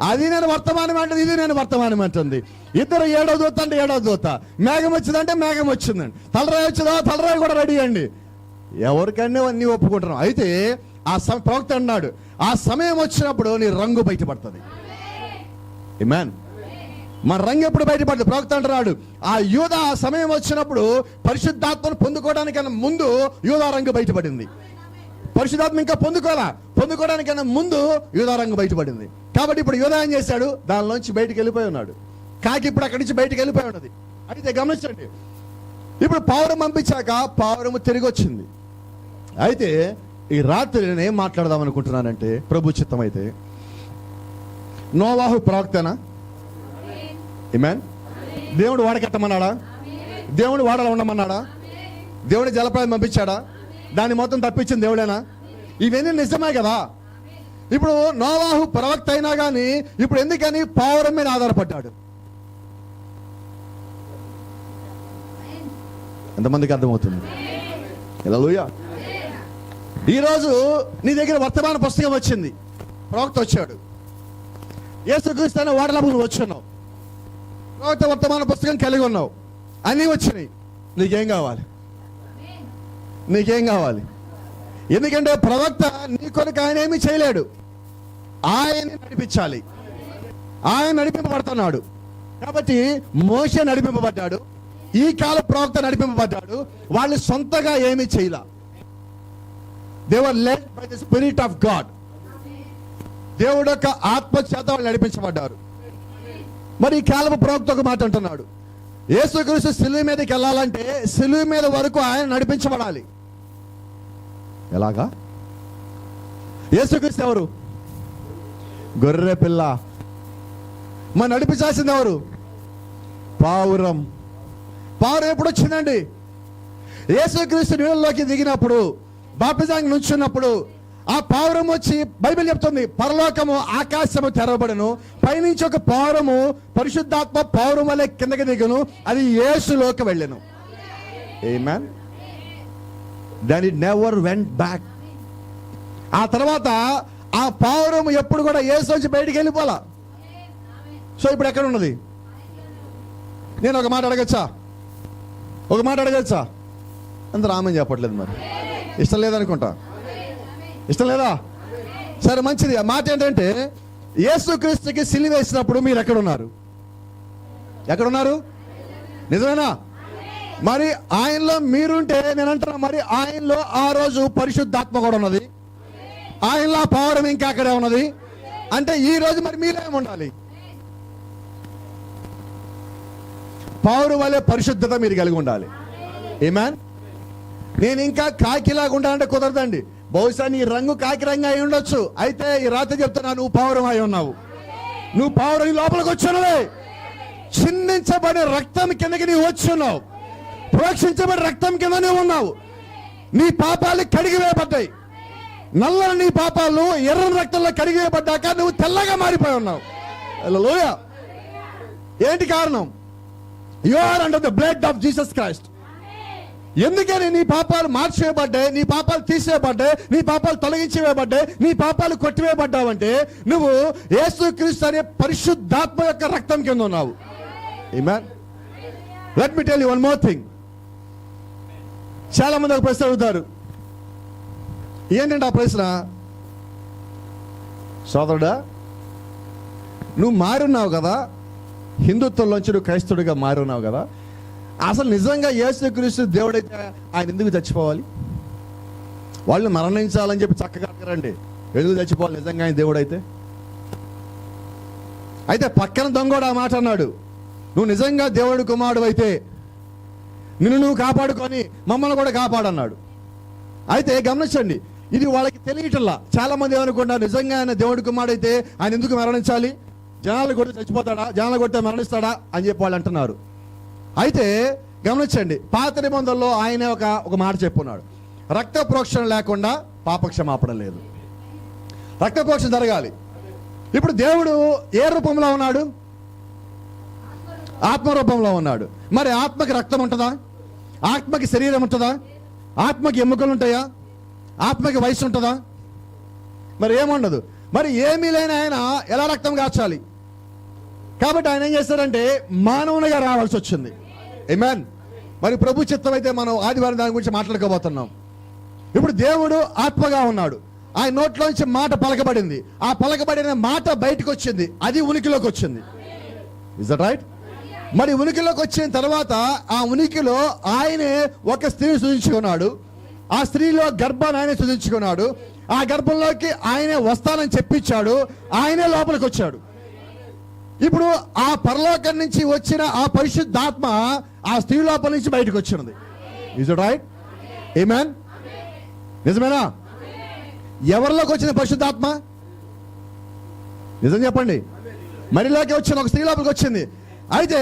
అది నేను వర్తమానం అంటుంది, ఇది నేను వర్తమానం అంటుంది. ఇద్దరు ఏడో దూత అంటే ఏడో దూత. మేఘం వచ్చిందంటే మేఘం వచ్చిందండి. తలరాయి వచ్చిందా? తలరాయి కూడా రెడీ అండి. ఎవరికన్నా అన్నీ ఒప్పుకుంటున్నాం. అయితే ఆ ప్రవక్త అన్నాడు, ఆ సమయం వచ్చినప్పుడు నీ రంగు బయటపడుతుంది. ఆమేన్. మన రంగు ఎప్పుడు బయటపడుతుంది? ప్రవక్త అంటున్నాడు, ఆ యూదా ఆ సమయం వచ్చినప్పుడు పరిశుద్ధాత్మను పొందుకోవడానికన్నా ముందు యూదా రంగు బయటపడింది. పరిశుద్ధాత్మ ఇంకా పొందుకోవడానికన్నా ముందు యూదా రంగు బయటపడింది. కాబట్టి ఇప్పుడు యూదా ఏం చేశాడు? దానిలోంచి బయటికి వెళ్ళిపోయి ఉన్నాడు. కాకి ఇప్పుడు అక్కడి నుంచి బయటికి వెళ్ళిపోయి ఉన్నది. అయితే గమనించండి, ఇప్పుడు పావురం పంపించాక పావురము తిరిగి వచ్చింది. అయితే ఈ రాత్రి నేను ఏం మాట్లాడదాం అనుకుంటున్నానంటే, ప్రభు చిత్తం అయితే నోవాహు ప్రవక్తనా? ఆమేన్. దేవుడు వాడకెట్టమన్నాడా? దేవుడు వాడలా ఉండమన్నాడా? దేవుడు జలప్రళయం పంపించాడా? దాన్ని మొత్తం తప్పించింది దేవుడేనా? ఇవన్నీ నిజమే కదా. ఇప్పుడు నోవాహు ప్రవక్త అయినా కానీ ఇప్పుడు ఎందుకని పావురం మీద ఆధారపడ్డాడు? ఎంతమందికి అర్థమవుతుంది? హల్లెలూయా. ఈరోజు నీ దగ్గర వర్తమాన పుస్తకం వచ్చింది, ప్రవక్త వచ్చాడు. యేసుక్రీస్తు అనే ఓడలకు నువ్వు వచ్చున్నావు. ప్రవక్త వర్తమాన పుస్తకం కలిగి ఉన్నావు, అన్నీ వచ్చినాయి. నీకేం కావాలి? నీకేం కావాలి? ఎందుకంటే ప్రవక్త నీ కొరకు ఆయన ఏమీ చేయలేడు, ఆయన నడిపించాలి. ఆయన నడిపింపబడుతున్నాడు. కాబట్టి మోషే నడిపింపబడ్డాడు, ఈ కాల ప్రవక్త నడిపింపబడ్డాడు. వాళ్ళు సొంతగా ఏమీ చేయలా. They were led by the spirit of God. దేవుడు యొక్క ఆత్మ చేత వాళ్ళు నడిపించబడ్డారు. మరి ఈ కాలపు ప్రవక్త ఒక మాట అంటున్నాడు, యేసుక్రీస్తు సిలువ మీదకి వెళ్ళాలంటే సిలువ మీద వరకు ఆయన నడిపించబడాలి. ఎలాగా? యేసుక్రీస్తు ఎవరు? గొర్రె పిల్ల. మరి నడిపించాల్సింది ఎవరు? పావురం. పావురం ఎప్పుడు వచ్చిందండి? యేసుక్రీస్తు నీళ్ళలోకి దిగినప్పుడు, బాప్తిజానికి నుంచున్నప్పుడు ఆ పావురం వచ్చి, బైబిల్ చెప్తుంది, పరలోకము ఆకాశము తెరవబడను, పైనుంచి ఒక పావురము పరిశుద్ధాత్మ పావురం వలె కిందకి దిగును, అది యేసులోకి వెళ్ళెను. ఆమేన్. Then it never went back. ఆ తర్వాత ఆ పావురం ఎప్పుడు కూడా యేసు నుంచి బయటికి వెళ్ళిపోలా. సో ఇప్పుడు ఎక్కడ ఉన్నది? నేను ఒక మాట అడగచ్చా? అందరూ ఆమె చెప్పట్లేదు. మరి ఇష్టం లేదనుకుంటా. ఇష్టం లేదా? సరే, మంచిది. ఆ మాట ఏంటంటే, యేసుక్రీస్తుకి సిలువ వేసినప్పుడు మీరు ఎక్కడున్నారు? నిజమేనా? మరి ఆయనలో మీరుంటే, నేను అంటున్నా, మరి ఆయనలో ఆ రోజు పరిశుద్ధాత్మ కూడా ఉన్నది, ఆయనలో పావురం ఇంకా అక్కడే ఉన్నది. అంటే ఈ రోజు మరి మీరేమి ఉండాలి? పావురం వల్లే పరిశుద్ధత మీరు కలిగి ఉండాలి. ఆమేన్. నేను ఇంకా కాకిలాగా ఉండాలంటే కుదరదండి. బహుశా నీ రంగు కాకి రంగు అయి ఉండొచ్చు. అయితే ఈ రాత్రి చెప్తున్నా, నువ్వు పావురం అయి ఉన్నావు. నువ్వు పావురం లోపలికి వచ్చున్నవే. చిందించబడిన రక్తం కిందకి నీవు వచ్చున్నావు. ప్రోక్షించబడిన రక్తం కింద నువ్వు ఉన్నావు. నీ పాపాలు కడిగివేయబడ్డాయి. నల్లని నీ పాపాలు ఎర్రని రక్తంలో కడిగివేయబడ్డాక నువ్వు తెల్లగా మారిపోయి ఉన్నావు. హల్లెలూయా. ఏంటి కారణం? You are under the blood of Jesus Christ. ఎందుకని నీ పాపాలు మార్చివేయబడ్డాయి, నీ పాపాలు తీసేయబడ్డాయి, నీ పాపాలు తొలగించివేయబడ్డాయి, నీ పాపాలు కొట్టివేయబడ్డావంటే నువ్వు యేసుక్రీస్తు అనే పరిశుద్ధాత్మ యొక్క రక్తం కింద ఉన్నావు. ఆమేన్. Let me tell you one more thing. చాలా మంది ఒక ప్రశ్న అడుగుతారు. ఏంటంటే ఆ ప్రశ్న, సోదరుడా నువ్వు మారున్నావు కదా, హిందుత్వంలోంచి నువ్వు క్రైస్తవుడిగా మారున్నావు కదా, అసలు నిజంగా యేసుక్రీస్తు దేవుడైతే ఆయన ఎందుకు చచ్చిపోవాలి? వాళ్ళు మరణించాలని చెప్పి చక్కగా అడగరండి. ఎందుకు చచ్చిపోవాలి నిజంగా ఆయన దేవుడైతే? అయితే పక్కన దొంగోడు ఆ మాట అన్నాడు, నువ్వు నిజంగా దేవుడి కుమారుడు అయితే నిన్ను నువ్వు కాపాడుకొని మమ్మల్ని కూడా కాపాడన్నాడు. అయితే గమనించండి, ఇది వాళ్ళకి తెలియటల్లా. చాలా మంది ఏమనుకుంటారు, నిజంగా ఆయన దేవుడి కుమారుడు అయితే ఆయన ఎందుకు మరణించాలి? జనాలు కొడితే చచ్చిపోతాడా, జనాలు కొడితే మరణిస్తాడా అని చెప్పి వాళ్ళు అంటున్నారు. అయితే గమనించండి, పాత నిబంధనలో ఆయన ఒక మాట చెప్పున్నాడు, రక్త ప్రోక్షణ లేకుండా పాపక్షమాపణ లేదు. రక్త ప్రోక్షణ జరగాలి. ఇప్పుడు దేవుడు ఏ రూపంలో ఉన్నాడు? ఆత్మ రూపంలో ఉన్నాడు. మరి ఆత్మకి రక్తం ఉంటుందా? ఆత్మకి శరీరం ఉంటుందా? ఆత్మకి ఎముకలు ఉంటాయా? ఆత్మకి వయసు ఉంటుందా? మరి ఏముండదు. మరి ఏమీ లేని ఆయన ఎలా రక్తం కాచాలి? కాబట్టి ఆయన ఏం చేస్తారంటే మానవునిగా రావాల్సి వచ్చింది. ఆమేన్. మరి ప్రభు చిత్తం అయితే మనం ఆదివారం దాని గురించి మాట్లాడుకోబోతున్నాం. ఇప్పుడు దేవుడు ఆత్మగా ఉన్నాడు. ఆయన నోట్లోంచి మాట పలకబడింది. ఆ పలకబడిన మాట బయటకు వచ్చింది. అది ఉనికిలోకి వచ్చింది. Is that right? మరి ఉనికిలోకి వచ్చిన తర్వాత ఆ ఉనికిలో ఆయనే ఒక స్త్రీని సృజించుకున్నాడు. ఆ స్త్రీలో గర్భాన్ని ఆయనే సృజించుకున్నాడు. ఆ గర్భంలోకి ఆయనే వస్తానని చెప్పించాడు. ఆయనే లోపలికి వచ్చాడు. ఇప్పుడు ఆ పరలోకం నుంచి వచ్చిన ఆ పరిశుద్ధాత్మ ఆ స్త్రీ లోపల నుంచి బయటకు వచ్చినది. Is it right? ఆమేన్. నిజమేనా? ఎవరిలోకి వచ్చిన పరిశుద్ధాత్మ? నిజం చెప్పండి. మరిలోకి వచ్చిన ఒక స్త్రీ లోపలికి వచ్చింది. అయితే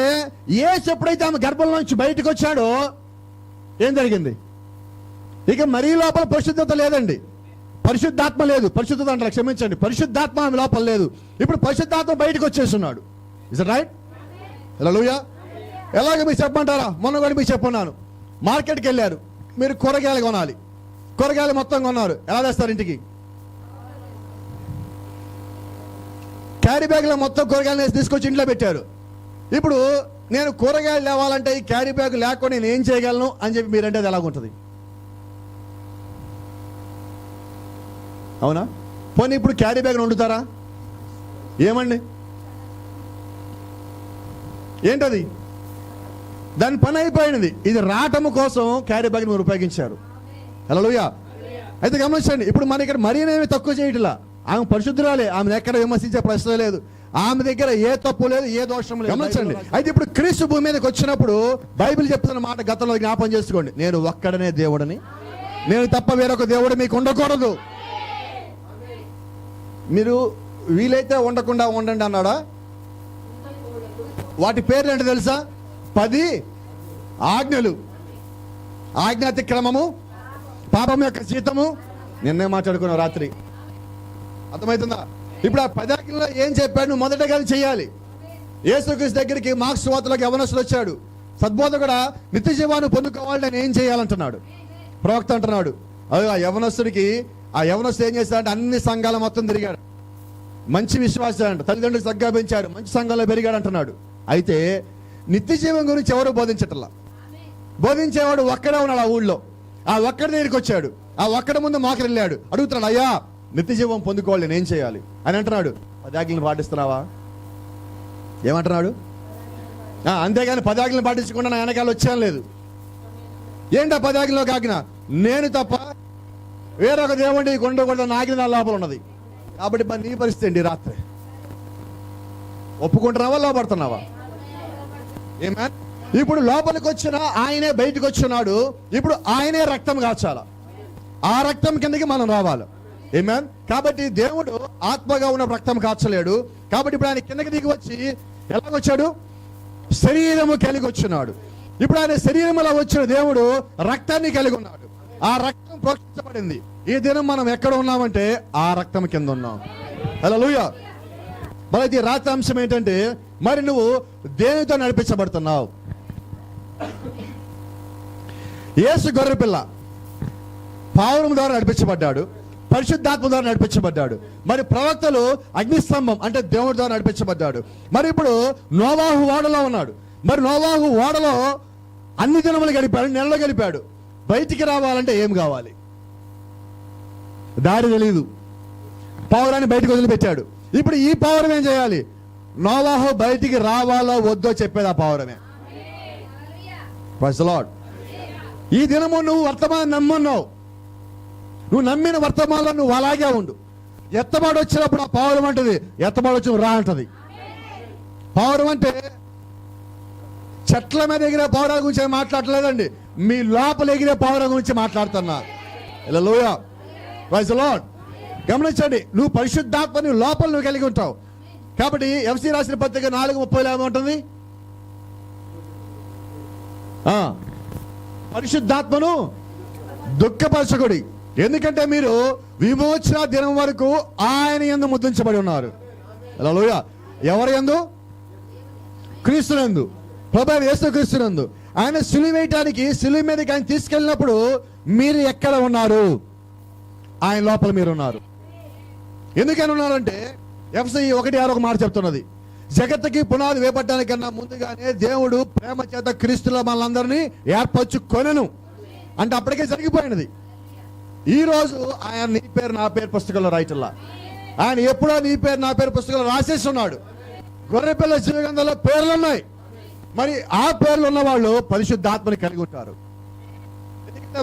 యేసు ఎప్పుడైతే ఆమె గర్భంలో నుంచి బయటకు వచ్చాడో ఏం జరిగింది? ఇక మరీ లోపల పరిశుద్ధత లేదండి, పరిశుద్ధాత్మ లేదు. పరిశుద్ధత అంటే క్షమించండి, పరిశుద్ధాత్మ ఆమె లోపల లేదు. ఇప్పుడు పరిశుద్ధాత్మ బయటకు వచ్చేస్తున్నాడు. Is it right? హల్లెలూయా. ఎలాగ మీకు చెప్పమంటారా? మొన్న కూడా మీకు చెప్పున్నాను. మార్కెట్కి వెళ్ళారు, మీరు కూరగాయలు కొనాలి. కూరగాయలు మొత్తం కొన్నారు. ఎలా తెస్తారు ఇంటికి? క్యారీ బ్యాగ్లో మొత్తం కూరగాయలు వేసి తీసుకొచ్చి ఇంట్లో పెట్టారు. ఇప్పుడు నేను కూరగాయలు లేవాలంటే ఈ క్యారీ బ్యాగ్ లేకుండా నేను ఏం చేయగలను అని చెప్పి మీరంటే అది ఎలాగుంటుంది? అవునా? పోనీ ఇప్పుడు క్యారీ బ్యాగ్ వండుతారా? ఏమండి, ఏంటది? దాని పని అయిపోయినది. ఇది రావటం కోసం క్యారీ బ్యాగ్ మీరు ఉపయోగించారు. హల్లెలూయా. అయితే గమనించండి, ఇప్పుడు మన ఇక్కడ మరీ ఏమి తక్కువ చేయట్లా. ఆమె పరిశుద్ధురాలే, ఆమెను ఎక్కడ విమర్శించే ప్రశ్న లేదు. ఆమె దగ్గర ఏ తప్పు లేదు, ఏ దోషం లేదు. గమనించండి. అయితే ఇప్పుడు క్రీస్తు భూమి మీదకి వచ్చినప్పుడు బైబిల్ చెప్తున్న మాట గతంలో జ్ఞాపం చేసుకోండి. నేను ఒక్కడనే దేవుడని, నేను తప్ప వేరొక దేవుడు మీకు ఉండకూడదు. మీరు వీలైతే ఉండకుండా ఉండండి అన్నాడా? వాటి పేర్లు ఏంటో తెలుసా? 10 ఆజ్ఞలు. ఆజ్ఞాతిక్రమము పాపం యొక్క జీతము. నిన్నే మాట్లాడుకున్నావు రాత్రి, అర్థమవుతుందా? ఇప్పుడు ఆ 10 ఆజ్ఞల్లో ఏం చెప్పాడు? నువ్వు మొదటగా చేయాలి. యేసుక్రీస్తు దగ్గరికి మార్క్స్ సువార్తలోకి యవనస్తుడు వచ్చాడు. సద్బోధకుడా, నిత్య జీవాన్ని పొందుకోవాలని నేను ఏం చేయాలంటున్నాడు. ప్రవక్త అంటున్నాడు. ఆ యవనస్తుడికి ఆ యవనస్తుడు ఏం చేస్తాడంటే అన్ని సంఘాల మొత్తం తిరిగాడు. మంచి విశ్వాసం అంట, తల్లిదండ్రులు సగ్గా పెంచాడు, మంచి సంఘంలో పెరిగాడు అంటున్నాడు. అయితే నిత్య జీవం గురించి ఎవరు బోధించట్లా. బోధించేవాడు ఒక్కడే ఉన్నాడు ఆ ఊళ్ళో. ఆ ఒక్కడి దగ్గరికి వచ్చాడు. ఆ ఒక్కడి ముందు మోకరి వెళ్ళాడు. అడుగుతున్నాడు, అయ్యా నిత్య జీవం పొందుకోవాలి నేను ఏం చేయాలి అని అంటున్నాడు. 10 ఆజ్ఞలను పాటిస్తున్నావా? ఏమంటున్నాడు? అంతేగాని 10 ఆజ్ఞలను పాటించకుండా నా వెనకాల వచ్చాను లేదు. ఏంటా 10 ఆజ్ఞలోకి ఆజ్ఞ? నేను తప్ప వేరొక దేవుడి కొండకూడదు నా ఆజ్ఞ నా లోపల ఉన్నది. కాబట్టి మరి నీ పరిస్థితి ఏంటి? రాత్రి ఒప్పుకుంటున్నావా, లోపడుతున్నావా? ఏమా? ఇప్పుడు లోపలికి వచ్చిన ఆయనే బయటకు వచ్చున్నాడు. ఇప్పుడు ఆయనే రక్తం కాచాల. ఆ రక్తం కిందకి మనం రావాలి. ఏమేన్? కాబట్టి దేవుడు ఆత్మగా ఉన్న రక్తం కాచలేడు. కాబట్టి ఇప్పుడు ఆయన కిందకి దిగి వచ్చి ఎలాగొచ్చాడు? శరీరము కలిగి వచ్చున్నాడు. ఇప్పుడు ఆయన శరీరంలో వచ్చిన దేవుడు రక్తాన్ని కలిగి ఉన్నాడు. ఆ రక్తం ప్రోక్షించబడింది. ఈ దినం మనం ఎక్కడ ఉన్నామంటే ఆ రక్తం కింద ఉన్నాం. హల్లెలూయా. మరి ఇది రాత్రి అంశం ఏంటంటే, మరి నువ్వు దేనితో నడిపించబడుతున్నావు? యేసు గొర్రెపిల్ల పావురం ద్వారా నడిపించబడ్డాడు, పరిశుద్ధాత్మ ద్వారా నడిపించబడ్డాడు. మరి ప్రవక్తలు అగ్నిస్తంభం అంటే దేవుడి ద్వారా నడిపించబడ్డాడు. మరి ఇప్పుడు నోవాహు ఓడలో ఉన్నాడు. మరి నోవాహు ఓడలో అన్ని దినములు గడిపాడు, నెలలు గడిపాడు. బయటికి రావాలంటే ఏం కావాలి? దారి తెలీదు. పావురాన్ని బయటకు వదిలిపెట్టాడు. ఇప్పుడు ఈ పావురం ఏం చేయాలి? నోవాహు బయటికి రావాలో వద్దో చెప్పేది ఆ పావురమే. Praise the lord. ఈ దినము నువ్వు వర్తమానం నమ్మన్నావు. నువ్వు నమ్మిన వర్తమానంలో నువ్వు అలాగే ఉండు. ఎత్తబాటు వచ్చినప్పుడు ఆ పావురం అంటది, ఎత్తబాటు వచ్చి రా అంటది. పావురం అంటే చెట్ల మీద ఎగిరే పావురాల గురించి మాట్లాడలేదండి, మీ లోపల ఎగిరే పావురం గురించి మాట్లాడుతున్నా. హల్లెలూయా. Praise the Lord. గమనించండి, నువ్వు పరిశుద్ధాత్మని లోపల నువ్వు కలిగి ఉంటావు. కాబట్టి ఎఫ్సీ రాసిన పత్రిక 4:30 ఏమంటుంది? పరిశుద్ధాత్మను దుఃఖపరచకుడి, ఎందుకంటే మీరు విమోచన దినం వరకు ఆయన యందు ముద్రించబడి ఉన్నారు. హల్లెలూయా. ఎవరి యందు? క్రీస్తునందు, ప్రభువైన యేసుక్రీస్తునందు. ఆయన సిలువ వేయటానికి, సిలువ మీదకి ఆయన తీసుకెళ్ళినప్పుడు మీరు ఎక్కడ ఉన్నారు? ఆయన లోపల మీరు ఉన్నారు. ఎందుకని ఉన్నారంటే ఎఫ్సీ 1:6 ఒక మాట చెప్తున్నది, జగత్తుకి పునాది వేపట్టడానికన్నా ముందుగానే దేవుడు ప్రేమ చేత క్రీస్తులో మనందరినీ ఏర్పరచుకొనెను అంటే అప్పటికే జరిగిపోయినది. ఈ రోజు ఆయన నీ పేరు నా పేరు పుస్తకంలో రాయటల్లా. ఆయన ఎప్పుడో నీ పేరు నా పేరు పుస్తకంలో రాసేసి ఉన్నాడు. గొర్రెపిల్ల జీవగ్రంథంలో పేర్లు ఉన్నాయి. మరి ఆ పేర్లు ఉన్న వాళ్ళు పరిశుద్ధాత్మని కలిగి ఉంటారు.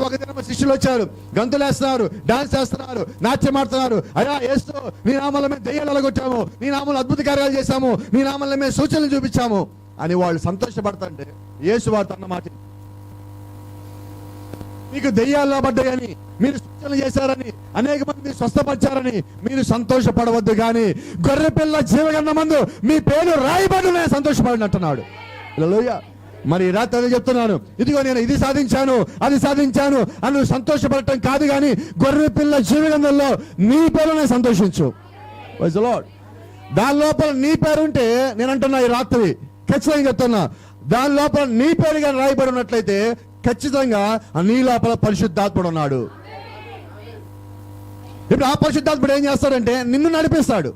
ఒక దినం శిష్యులు వచ్చారు, గంతులేస్తున్నారు, డాన్స్ చేస్తున్నారు, నాట్యం ఆడుతున్నారు. అయ్యా యేసు, నీ నామములో మేము దెయ్యాలు అలగొట్టాము, నీ నామములో అద్భుత కార్యాలు చేశాము, నీ నామములో మేము సూచనలు చూపించాము అని వాళ్ళు సంతోషపడతాంటే యేసు వారితో అన్న మాట, మీకు దెయ్యాల్లో పడ్డాయని, మీరు సూచనలు చేశారని, అనేక మంది స్వస్థపరిచారని మీరు సంతోషపడవద్దు, కానీ గొర్రెపిల్ల జీవగ్రంథమందు మీ పేరు రాయబడి నేను సంతోషపడండి అంటున్నాడు. హల్లెలూయా. మరి రాత్రి అదే చెప్తున్నాను, ఇదిగో నేను ఇది సాధించాను, అది సాధించాను అని సంతోషపడటం కాదు, కానీ గొర్రెపిల్ల జీవగ్రంథంలో నీ పేరునే సంతోషించు. Praise the Lord. దాని లోపల నీ పేరు ఉంటే, నేను అంటున్నా ఈ రాత్రి ఖచ్చితంగా చెప్తున్నా, దాని లోపల నీ పేరుగా రాయబడి ఉన్నట్లయితే ఖచ్చితంగా నీ లోపల పరిశుద్ధాత్ముడు ఉన్నాడు. ఇప్పుడు ఆ పరిశుద్ధాత్ముడు ఏం చేస్తాడంటే నిన్ను నడిపిస్తాడు.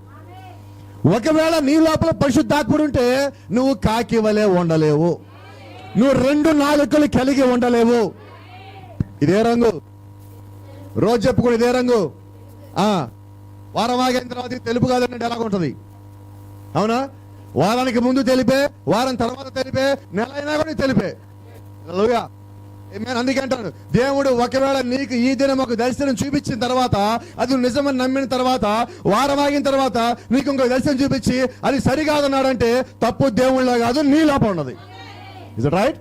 ఒకవేళ నీ లోపల పరిశుద్ధాత్ముడు ఉంటే నువ్వు కాకి వలె ఉండలేవు, నువ్వు 2 నాలుకలు కలిగి ఉండలేవు. ఇదే రంగు, రోజు చెప్పుకుని ఇదే రంగు. వారం ఆగిన తర్వాత తెలుపు కాదంటే ఎలాగ ఉంటుంది? అవునా? వారానికి ముందు తెలిపే, వారం తర్వాత తెలిపే, నెల అయినా కూడా తెలిపే. హల్లెలూయా. అందుకే అంటాను, దేవుడు ఒకవేళ నీకు ఈ దినం ఒక దర్శనం చూపించిన తర్వాత, అది నిజమని నమ్మిన తర్వాత, వారం ఆగిన తర్వాత నీకు ఇంకొక దర్శనం చూపించి అది సరికాదన్నాడంటే తప్పు దేవుళ్ళ కాదు, నీ లోపం ఉన్నది. Is it right?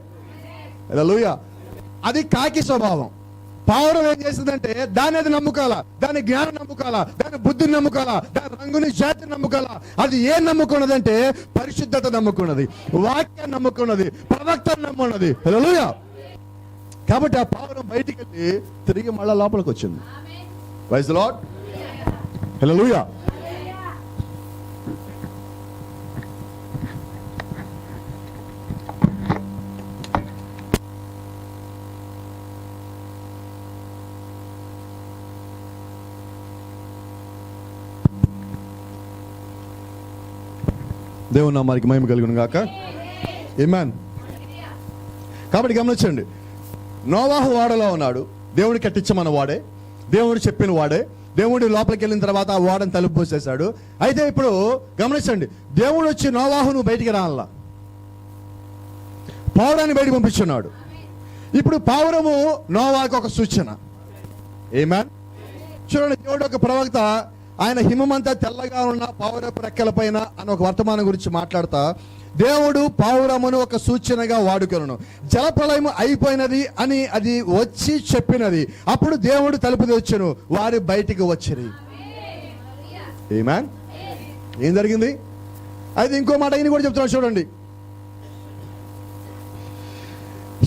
హల్లెలూయా. అది కాకి స్వభావం. పావురం ఏం చేస్తుందంటే దాని అది నమ్ముకోవాలా, దాని జ్ఞానం నమ్ముకోవాలా, దాని బుద్ధిని నమ్ముకోవాలా, దాని రంగుని జాతిని నమ్ముకోవాలా. అది ఏం నమ్ముకున్నదంటే పరిశుద్ధత నమ్ముకున్నది, వాక్యాన్ని నమ్ముకున్నది, ప్రవక్తను నమ్ముకున్నది. హల్లెలూయా. కాబట్టి ఆ పావురం బయటికి వెళ్ళి తిరిగి మళ్ళా లోపలికి వచ్చింది. Praise the Lord. హల్లెలూయా. దేవుని నామానికి మహిమ కలుగును గాక. ఆమేన్. కాబట్టి గమనించండి, నోవాహు ఓడలో ఉన్నాడు. దేవుడు కట్టించమన్న వాడే, దేవుడు చెప్పిన వాడే. దేవుడి లోపలికి వెళ్ళిన తర్వాత ఆ ఓడని తలుపు పోసేశాడు. అయితే ఇప్పుడు గమనించండి, దేవుడు వచ్చి నోవాహును బయటికి రావాల, పావురాన్ని బయటికి పంపించున్నాడు. ఇప్పుడు పావురము నోవాకు ఒక సూచన. ఆమేన్. చూడండి, దేవుడు ఒక ప్రవక్త ఆయన హిమమంతా తెల్లగా ఉన్న పావురపు రెక్కల పైన అని ఒక వర్తమానం గురించి మాట్లాడతా, దేవుడు పావురమును ఒక సూచనగా వాడుకొనును. జలప్రళయం అయిపోయినది అని అది వచ్చి చెప్పినది. అప్పుడు దేవుడు తలుపు తెచ్చెను, వారు బయటికి వచ్చిరి. ఆమేన్. ఏం జరిగింది? అయితే ఇంకో మాట ఈయన కూడా చెప్తున్నాడు చూడండి.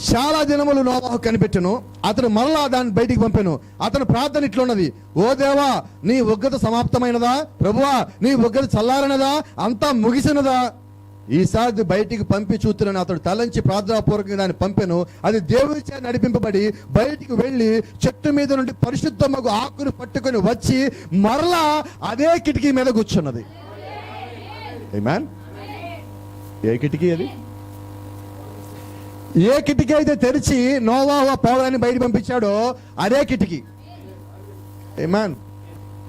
చాలా దినములు నోవాహు కనిపెట్టెను, అతను మరలా దాన్ని బయటికి పంపెను. అతను ప్రార్థన ఇట్లున్నది, ఓ దేవా, నీ ఉగ్రత సమాప్తమైనదా? ప్రభువా, నీ ఉగ్రత చల్లారనదా? అంతా ముగిసినదా? ఈసారి బయటికి పంపి చూస్తున్నాను. అతడు తలంచి ప్రార్థనాపూర్వకంగా దాన్ని పంపెను. అది దేవుని చేత నడిపింపబడి బయటికి వెళ్ళి చెట్టు మీద నుండి పరిశుద్ధమగు ఆకును పట్టుకొని వచ్చి మరలా అదే కిటికీ మీద కూర్చున్నది. ఆమేన్. ఏ కిటికీ అది? ఏ కిటికీ అయితే తెరిచి నోవాహు పావురాన్ని బయట పంపించాడో అదే కిటికీ. ఆమేన్.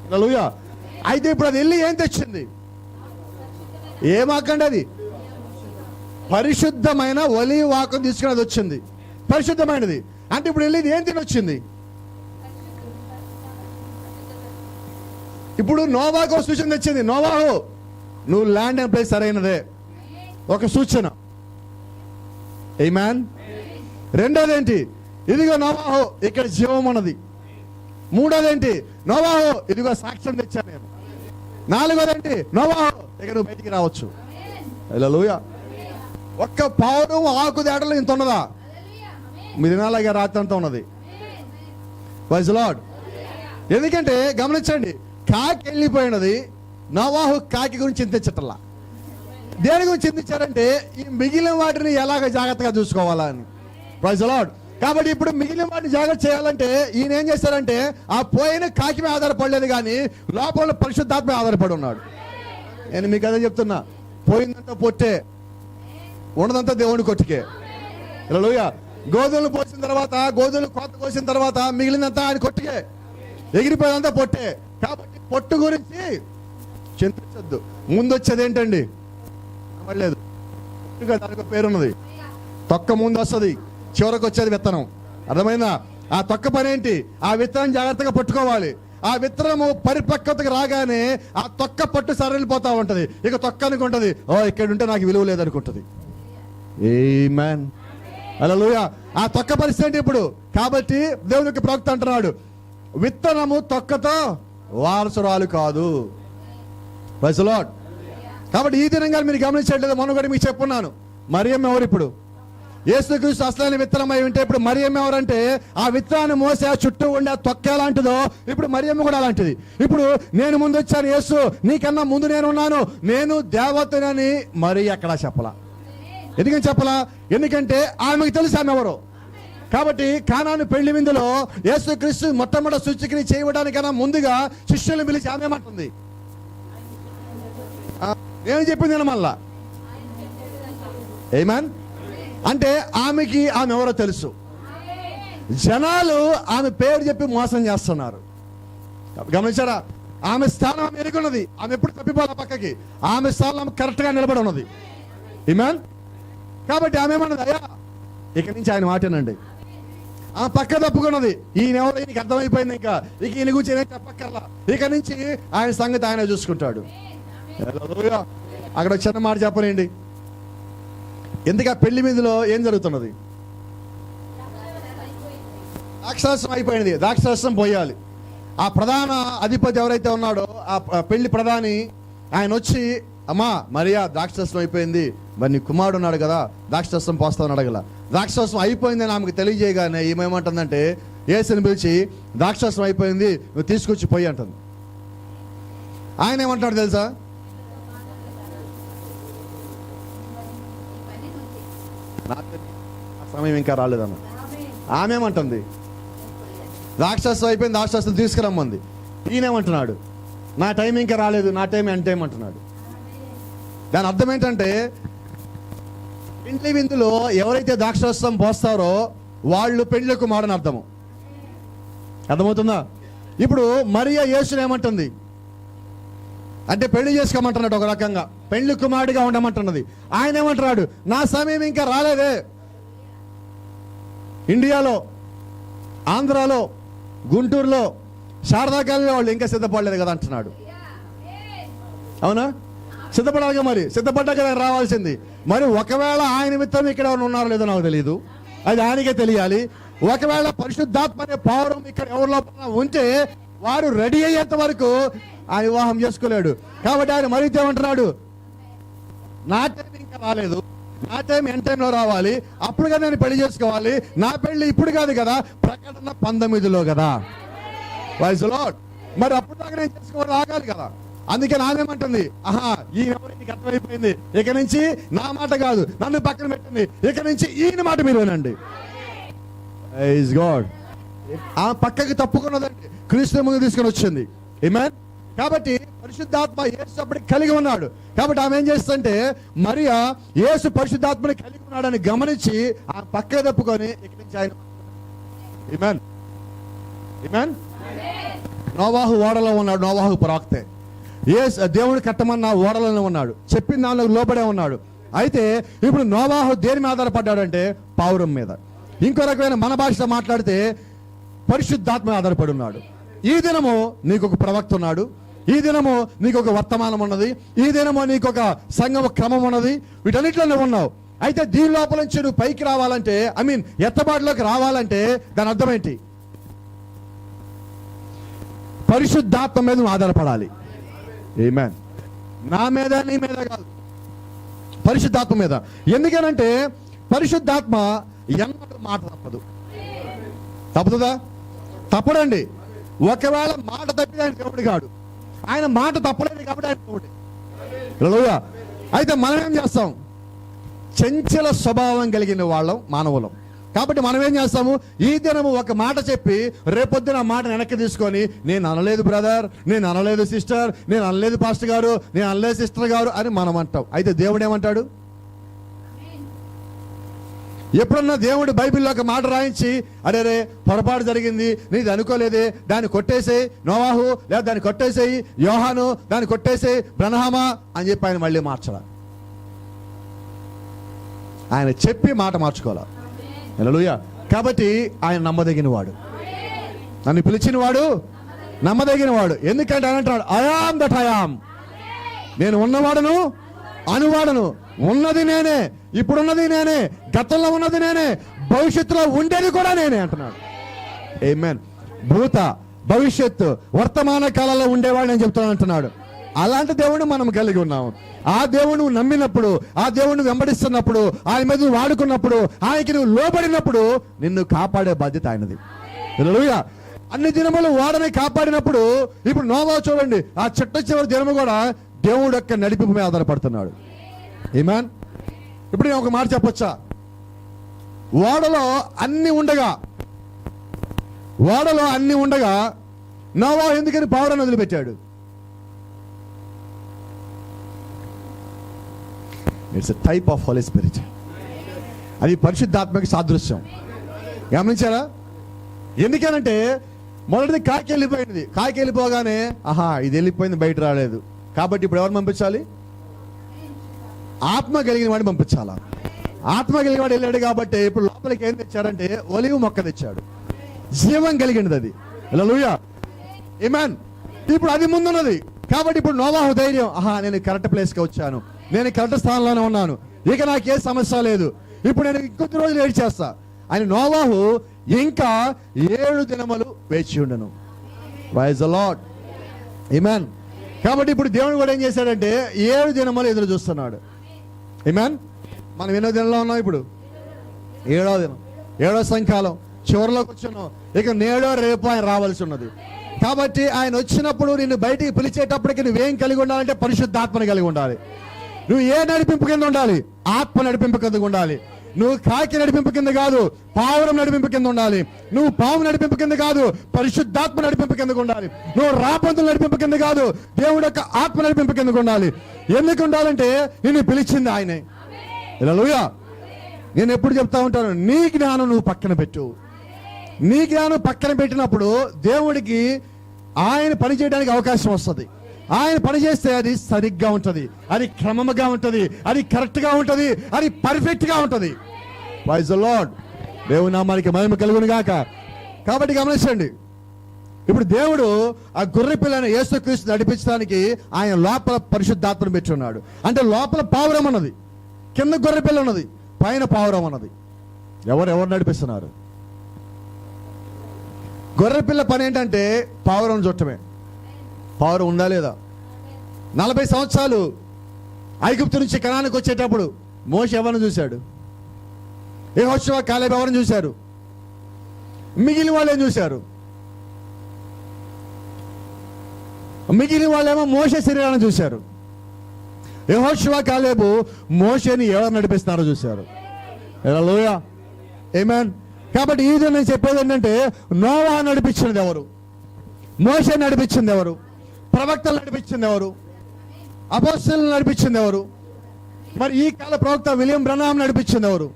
హల్లెలూయా. అయితే ఇప్పుడు అది వెళ్ళి ఏం తెచ్చింది? ఏమాకండి, అది పరిశుద్ధమైన ఒలీవ ఆకును తీసుకుని అది వచ్చింది. పరిశుద్ధమైనది అంటే ఇప్పుడు వెళ్ళి ఏం తినొచ్చింది? ఇప్పుడు నోవాహు సూచన తెచ్చింది. నోవాహు, నువ్వు ల్యాండ్ అండ్ ప్లేస్ సరైనదే, ఒక సూచన. ఆమేన్. రెండోది ఏంటి? ఇదిగో నోవాహు, ఇక్కడ జీవం ఉన్నది. మూడోది ఏంటి? నోవాహు, ఇదిగో సాక్ష్యం తెచ్చాను నేను. నాలుగోది ఏంటి? నోవాహు, ఇక నువ్వు బయటికి రావచ్చు. హల్లెలూయా. ఒక్క పావురం ఆకు దేటలో ఇంత ఉన్నదా? మీ దినాలగా రాత్రి అంతా ఉన్నది. Praise the Lord. ఎందుకంటే గమనించండి, కాకి వెళ్ళిపోయినది, నోవాహు కాకి గురించి చింతించటల్లా. దేని గురించి చింతించారంటే ఈ మిగిలిన వాటిని ఎలాగ జాగ్రత్తగా చూసుకోవాలా అని. Praise the Lord. కాబట్టి ఇప్పుడు మిగిలిన వాటిని జాగ్రత్త చేయాలంటే ఈయన ఏం చేశారంటే ఆ పోయిన కాకి మీద ఆధారపడలేదు, కానీ లోపల పరిశుద్ధాత్మ ఆధారపడి ఉన్నాడు. నేను మీకు అదే చెప్తున్నా, పోయిందంతా పొట్టే, ఉన్నదంతా దేవుని కొట్టుకే. హల్లెలూయా. గోధుమలు పోసిన తర్వాత, గోధుమలు కోత కోసిన తర్వాత మిగిలినంతా ఆయన కొట్టుకే, ఎగిరిపోయేదంతా పొట్టే. కాబట్టి పొట్టు గురించి చింతించద్దు. ముందు వచ్చేది ఏంటండి? లేదు, దానికి పేరున్నది. తొక్క ముందు వస్తుంది, చివరికి వచ్చేది విత్తనం. అర్థమైందా? ఆ తొక్క పని ఏంటి? ఆ విత్తనం జాగ్రత్తగా పట్టుకోవాలి. ఆ విత్తనము పరిపక్వతకు రాగానే ఆ తొక్క పట్టు సరళిపోతా ఉంటది. ఇక తొక్క అనుకుంటది, ఓ ఇక్కడ ఉంటే నాకు విలువ లేదనుకుంటది. ఆమేన్. హల్లెలూయా. ఆ తొక్క పరిస్థితి ఇప్పుడు. కాబట్టి దేవునికి ప్రవక్త అంటున్నాడు, విత్తనము తొక్కతో వారసురాలు కాదు. Praise the Lord. కాబట్టి ఈ దినంగా మీరు గమనించట్లేదు, మొన్న కూడా మీకు చెప్పున్నాను. మరియమ్మ ఎవరు? ఇప్పుడు యేసుక్రీస్తు అసలైన విత్తనం అయి ఉంటే ఇప్పుడు మరియమ్మ ఎవరంటే ఆ విత్తనాన్ని మోసే చుట్టూ ఉండే ఆ తొక్క ఎలాంటిదో ఇప్పుడు మరియమ్మ కూడా అలాంటిది. ఇప్పుడు నేను ముందు వచ్చాను, యేసు నీకన్నా ముందు నేను ఉన్నాను, నేను దేవతనని మరి ఎక్కడా చెప్పలా. ఎందుకని చెప్పలా? ఎందుకంటే ఆమెకు తెలుసు ఆమె ఎవరు. కాబట్టి కానాను పెళ్లి విందులో యేసుక్రీస్తు మొట్టమొదటి సూచికని చేయడానికన్నా ముందుగా శిష్యులను పిలిచి ఆమె ఏమంటుంది? నేను చెప్పింది మళ్ళా. ఆమేన్. అంటే ఆమెకి ఆమె ఎవరో తెలుసు. జనాలు ఆమె పేరు చెప్పి మోసం చేస్తున్నారు. గమనించారా? ఆమె స్థానం ఆమె ఎరుగున్నది. ఆమె ఎప్పుడు తప్పిపోలే పక్కకి. ఆమె స్థానం కరెక్ట్ గా నిలబడి ఉన్నది. ఆమేన్. కాబట్టి ఆమె ఏమన్నది? అయ్యా, ఇక నుంచి ఆయన మాటేనండి. ఆ పక్క తప్పుకున్నది. ఈయనెవరో ఈయనకి అర్థమైపోయింది. ఇంకా ఈయన గురించి ఏం చెప్పక్కర్లా. ఇక నుంచి ఆయన సంగతి ఆయన చూసుకుంటాడు. హల్లెలూయా. అక్కడ చిన్న మాట చెప్పనండి. ఎందుకు ఆ పెళ్లి మీదలో ఏం జరుగుతున్నది? ద్రాక్షారసం అయిపోయింది. ద్రాక్షారసం పోయాలి. ఆ ప్రధాన అధిపతి ఎవరైతే ఉన్నాడో ఆ పెళ్లి ప్రధాని ఆయన వచ్చి, అమ్మా మరియా ద్రాక్షారసం అయిపోయింది, మరి నీ కుమారుడు ఉన్నాడు కదా ద్రాక్షారసం పోస్తామని అడగల. ద్రాక్షారసం అయిపోయిందని ఆమెకు తెలియజేయగానే ఏమేమంటుందంటే యేసుని పిలిచి ద్రాక్షారసం అయిపోయింది, నువ్వు తీసుకొచ్చి పోయి అంటుంది. ఆయన ఏమంటాడు తెలుసా? సమయం ఇంకా రాలేదన్న. ఆమె ఏమంటుంది? ద్రాక్షారసం అయిపోయింది, ద్రాక్షారసం తీసుకురమ్మంది. ఈయనేమంటున్నాడు? నా టైం ఇంకా రాలేదు, నా టైం ఎంత టైం అంటున్నాడు. దాని అర్థం ఏంటంటే పెండ్లి విందులో ఎవరైతే ద్రాక్షారసం పోస్తారో వాళ్ళు పెండ్లి కుమారుని అర్థము. అర్థమవుతుందా? ఇప్పుడు మరియా యేసుని ఏమంటుంది అంటే పెళ్లి చేసుకోమంటున్నాడు. ఒక రకంగా పెళ్లి కుమారుడిగా ఉండమంటున్నది. ఆయన ఏమంటున్నాడు? నా సమయం ఇంకా రాలేదే. ఇండియాలో, ఆంధ్రాలో, గుంటూరులో, శారదా కాలనీలో వాళ్ళు ఇంకా సిద్ధపడలేదు కదా అంటున్నాడు. అవునా? సిద్ధపడాలిగా. మరి సిద్ధపడ్డాక రావాల్సింది. మరి ఒకవేళ ఆయన నిమిత్తం ఇక్కడ ఉన్నారో లేదో నాకు తెలియదు, అది ఆయనకే తెలియాలి. ఒకవేళ పరిశుద్ధాత్మ అనే పౌరం ఇక్కడ ఎవరి లోపల ఉంటే వారు రెడీ అయ్యేంత వరకు ఆయన వివాహం చేసుకోలేడు. కాబట్టి ఆయన మరింత ఏమంటున్నాడు? నా టైం ఇంకా రాలేదు, నా టైం ఎంత టైంలో రావాలి, అప్పుడు కదా నేను పెళ్లి చేసుకోవాలి. నా పెళ్లి ఇప్పుడు కాదు కదా, ప్రకటన 19లో కదా. Praise the Lord. మరి అప్పుడు దాకా నేను చేసుకోవాలి, ఆగాలి కదా. అందుకే నానేమంటుంది, ఆహా ఈయన నీకు అర్థమైపోయింది, ఇక నుంచి నా మాట కాదు, నన్ను పక్కన పెట్టండి, ఇక నుంచి ఈయన మాట మీరు వినండి. Praise God. ఆ పక్కకి తప్పుకున్నదండి, క్రీస్తు ముందు తీసుకొని వచ్చింది. ఆమేన్. కాబట్టి పరిశుద్ధాత్మ యేసు అప్పటికి కలిగి ఉన్నాడు. కాబట్టి ఆమె ఏం చేస్తుంటే మరియా యేసు పరిశుద్ధాత్మని కలిగి ఉన్నాడని గమనించి ఆ పక్క తప్పుకొని ఇక్కడి నుంచి ఆయన. ఆమేన్. ఆమేన్. నోవాహు ఓడలో ఉన్నాడు. నోవాహు ప్రవక్తే. దేవుడు కట్టమన్న ఓడలోనే ఉన్నాడు, చెప్పిన దానిలో లోబడే ఉన్నాడు. అయితే ఇప్పుడు నోవాహు దేని మీద ఆధారపడ్డాడంటే పౌరం మీద. ఇంకో రకమైన మన భాషలో మాట్లాడితే పరిశుద్ధాత్మ ఆధారపడి ఉన్నాడు. ఈ దినము నీకు ఒక ప్రవక్త ఉన్నాడు, ఈ దినము నీకు ఒక వర్తమానం ఉన్నది, ఈ దినము నీకు ఒక సంఘం క్రమం ఉన్నది, వీటన్నిటిలో నువ్వు ఉన్నావు. అయితే దీని లోపల నుంచి నువ్వు పైకి రావాలంటే, ఎత్తబాటులోకి రావాలంటే దాని అర్థం ఏంటి? పరిశుద్ధాత్మ మీద నువ్వు ఆధారపడాలి. ఆమేన్. నా మీద నీ మీద కాదు, పరిశుద్ధాత్మ మీద. ఎందుకనంటే పరిశుద్ధాత్మ ఎన్నడూ మాట తప్పదు. తప్పుతుందా? తప్పడండి. ఒకవేళ మాట తప్పితే ఆయన దేవుడు కాడు. ఆయన మాట తప్పలేదు కాబట్టి ఆయన దేవుడు. హల్లెలూయా. అయితే మనం ఏం చేస్తాం? చంచల స్వభావం కలిగిన వాళ్ళం మానవులం. కాబట్టి మనం ఏం చేస్తాము? ఈ దినము ఒక మాట చెప్పి రేపొద్దున ఆ మాటను వెనక్కి తీసుకొని, నేను అనలేదు బ్రదర్, నేను అనలేదు సిస్టర్, నేను అనలేదు పాస్టర్ గారు, నేను అనలేదు సిస్టర్ గారు అని మనం అంటాం. అయితే దేవుడు ఏమంటాడు? ఎప్పుడన్నా దేవుడు బైబిల్లో ఒక మాట రాయించి, అరే రే పొరపాటు జరిగింది, నీది అనుకోలేదే, దాన్ని కొట్టేసేయి నోవాహు, లేదా దాన్ని కొట్టేసేయి యోహాను, దాన్ని కొట్టేసేయి బ్రహ్మా అని చెప్పి ఆయన మళ్ళీ మార్చడా? ఆయన చెప్పి మాట మార్చుకోవాలా. హల్లెలూయా. కాబట్టి ఆయన నమ్మదగిన వాడు, నన్ను పిలిచిన వాడు నమ్మదగిన వాడు. ఎందుకంటే ఆయన అంటాడు, I am that I am. నేను ఉన్నవాడను అనువాడను. ఉన్నది నేనే, ఇప్పుడున్నది నేనే, గతంలో ఉన్నది నేనే, భవిష్యత్తులో ఉండేది కూడా నేనే అంటున్నాడు. ఆమేన్. భూత భవిష్యత్తు వర్తమాన కాలంలో ఉండేవాడు నేను చెప్తాను అంటున్నాడు. అలాంటి దేవుడిని మనం కలిగి ఉన్నాము. ఆ దేవుడు నువ్వు నమ్మినప్పుడు, ఆ దేవుడిని వెంబడిస్తున్నప్పుడు, ఆయన మీద నువ్వు వాడుకున్నప్పుడు, ఆయనకి నువ్వు లోబడినప్పుడు నిన్ను కాపాడే బాధ్యత ఆయనది. హల్లెలూయా. అన్ని దినములు వాడని కాపాడినప్పుడు ఇప్పుడు నోవా చూడండి, ఆ చిట్ట చివరి దినము కూడా దేవుడు యొక్క నడిపింపు మీద ఆధారపడుతున్నాడు. ఆమేన్. ఇప్పుడు నేను ఒక మాట చెప్పొచ్చా? ఓడలో అన్ని ఉండగా నోవా ఎందుకని పౌరాన్ని వదిలిపెట్టాడు? It's a type of Holy Spirit. అది పరిశుద్ధాత్మకి సాదృశ్యం. గమనించారా? ఎందుకనంటే మొదటిది కాకి వెళ్ళిపోయింది. కాకి వెళ్ళిపోగానే ఆహా ఇది వెళ్ళిపోయింది, బయట రాలేదు, కాబట్టి ఇప్పుడు ఎవరు పంపించాలి? ఆత్మ కలిగిన వాడిని పంపించాలా. ఆత్మ కలిగిన వాడు వెళ్ళాడు కాబట్టి ఇప్పుడు లోపలికి ఏం తెచ్చారంటే ఒలివ మొక్క తెచ్చాడు. జీవం కలిగినది అది. హల్లెలూయా, ఆమేన్. ఇప్పుడు అది ముందున్నది కాబట్టి ఇప్పుడు నోవాహు ధైర్యం, నేను కరెక్ట్ ప్లేస్కి వచ్చాను, నేను కరెక్ట్ స్థానంలోనే ఉన్నాను, ఇక నాకు ఏ సమస్య లేదు, ఇప్పుడు నేను ఇంకొద్ది రోజులు ఏడ్ చేస్తా అని నోవాహు ఇంకా 7 దినములు వేచి ఉండను. ప్రైజ్ ది లార్డ్, ఆమేన్. కాబట్టి ఇప్పుడు దేవుడు కూడా ఏం చేశాడంటే 7 దినములు ఎదురు చూస్తున్నాడు. ఆమేన్. మనం ఎన్నో దినంలో ఉన్నాం? ఇప్పుడు 7వ దినం, 7వ సంఖ్యాలం చివరిలోకి వచ్చున్నాం. ఇక నేడో రేపు ఆయన రావాల్సి ఉన్నది. కాబట్టి ఆయన వచ్చినప్పుడు నిన్ను బయటికి పిలిచేటప్పటికి నువ్వేం కలిగి ఉండాలంటే పరిశుద్ధాత్మని కలిగి ఉండాలి. నువ్వు ఏ నడిపింపు కింద ఉండాలి? ఆత్మ నడిపింపు కింద ఉండాలి. నువ్వు కాకి నడిపింపు కింద కాదు, పావురం నడిపింపు కింద ఉండాలి. నువ్వు పాము నడిపింపు కింద కాదు, పరిశుద్ధాత్మ నడిపింపు కింద ఉండాలి. నువ్వు రాపంతుల నడిపింపు కింద కాదు, దేవుడి యొక్క ఆత్మ నడిపింపు కింద ఉండాలి. ఎందుకు ఉండాలంటే నిన్ను పిలిచింది ఆయనే. హల్లెలూయా. నేను ఎప్పుడు చెప్తా ఉంటాను, నీ జ్ఞానం నువ్వు పక్కన పెట్టు. నీ జ్ఞానం పక్కన పెట్టినప్పుడు దేవుడికి ఆయన పని చేయడానికి అవకాశం వస్తుంది. ఆయన పని చేస్తే అది సరిగ్గా ఉంటుంది, అది క్రమముగా ఉంటుంది, అది కరెక్ట్ గా ఉంటుంది, అది పర్ఫెక్ట్ గా ఉంటుంది. Praise the Lord. దేవుని నామానికి మహిమ కలుగును గాక. కాబట్టి గమనించండి, ఇప్పుడు దేవుడు ఆ గొర్రె పిల్లని యేసుక్రీస్తు నడిపించడానికి ఆయన లోపల పరిశుద్ధాత్మను పెట్టున్నాడు. అంటే లోపల పావురం ఉన్నది, కింద గొర్రె పిల్ల ఉన్నది, పైన పావురం ఉన్నది. ఎవరు నడిపిస్తున్నారు? గొర్రె పిల్ల పని ఏంటంటే పావురం చుట్టమే. పావురం ఉందా లేదా? 40 సంవత్సరాలు ఐగుప్తు నుంచి కనానికి వచ్చేటప్పుడు మోషే ఎవరిని చూశాడు? యెహోషువ కాలేబు ఎవరిని చూశారు? మిగిలిన వాళ్ళేం చూశారు? మిగిలిన వాళ్ళేమో మోషే శరీరాన్ని చూశారు. యెహోషువ కాలేబు మోషేని ఎవరు నడిపిస్తున్నారో చూశారు. హల్లెలూయా, ఆమేన్. కాబట్టి ఈ నేను చెప్పేది ఏంటంటే నోవా నడిపించినది ఎవరు? మోషే నడిపించింది ఎవరు? ప్రవక్తలు నడిపించింది ఎవరు? అపోస్తలులు నడిపించింది ఎవరు? మరి ఈ కాల ప్రవక్త విలియం బ్రనాం నడిపించింది ఎవరు?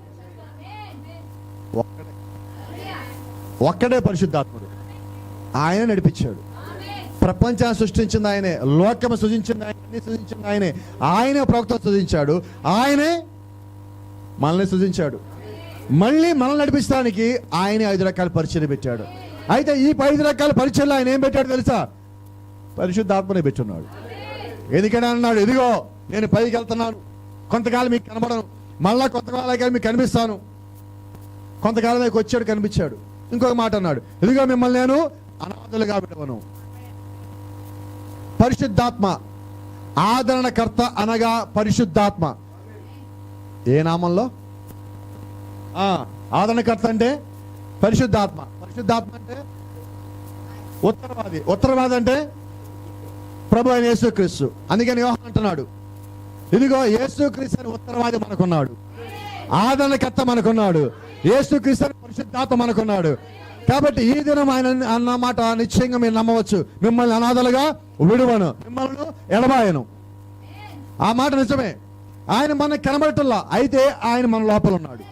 ఒక్కడే పరిశుద్ధాత్ముడు. ఆయన నడిపించాడు. ప్రపంచాన్ని సృష్టించింది ఆయనే, లోకము సృజించింది ఆయన, అన్ని సృజించింది ఆయనే. ఆయనే ప్రవక్త సృజించాడు, ఆయనే మనల్ని సృజించాడు. మళ్ళీ మనల్ని నడిపించడానికి ఆయనే 5 రకాల పరిచయం పెట్టాడు. అయితే ఈ 5 రకాల పరిచయంలో ఆయన ఏం పెట్టాడు తెలుసా? పరిశుద్ధాత్మనే పెట్టున్నాడు. ఎందుకని అన్నాడు, ఇదిగో నేను పైకి వెళ్తున్నాను, కొంతకాలం మీకు కనబడను, మళ్ళా కొంతకాలం మీకు కనిపిస్తాను. కొంతకాలం మీకు వచ్చాడు, కనిపించాడు. ఇంకొక మాట అన్నాడు, ఇదిగో మిమ్మల్ని నేను అనాథలుగా విడవను. పరిశుద్ధాత్మ ఆదరణకర్త అనగా పరిశుద్ధాత్మ. ఏ నామంలో? ఆదరణకర్త అంటే పరిశుద్ధాత్మ. పరిశుద్ధాత్మ అంటే ఉత్తరవాది. ఉత్తరవాది అంటే ప్రభు అయిన యేసుక్రీస్తు. అందుకని యోహాను అంటున్నాడు, ఇదిగో యేసుక్రీస్తు అని ఉత్తరవాది మనకున్నాడు, ఆదరణకర్త మనకున్నాడు, యేసుక్రీస్తు అని పరిశుద్ధాత్మ మనకున్నాడు. కాబట్టి ఈ దినం ఆయన అన్న మాట నిశ్చయంగా మీరు నమ్మవచ్చు, మిమ్మల్ని అనాథలుగా విడువను, మిమ్మల్ని ఎడబాయను. ఆ మాట నిజమే. ఆయన మనకు కనబడటంలా, అయితే ఆయన మన లోపల ఉన్నాడు.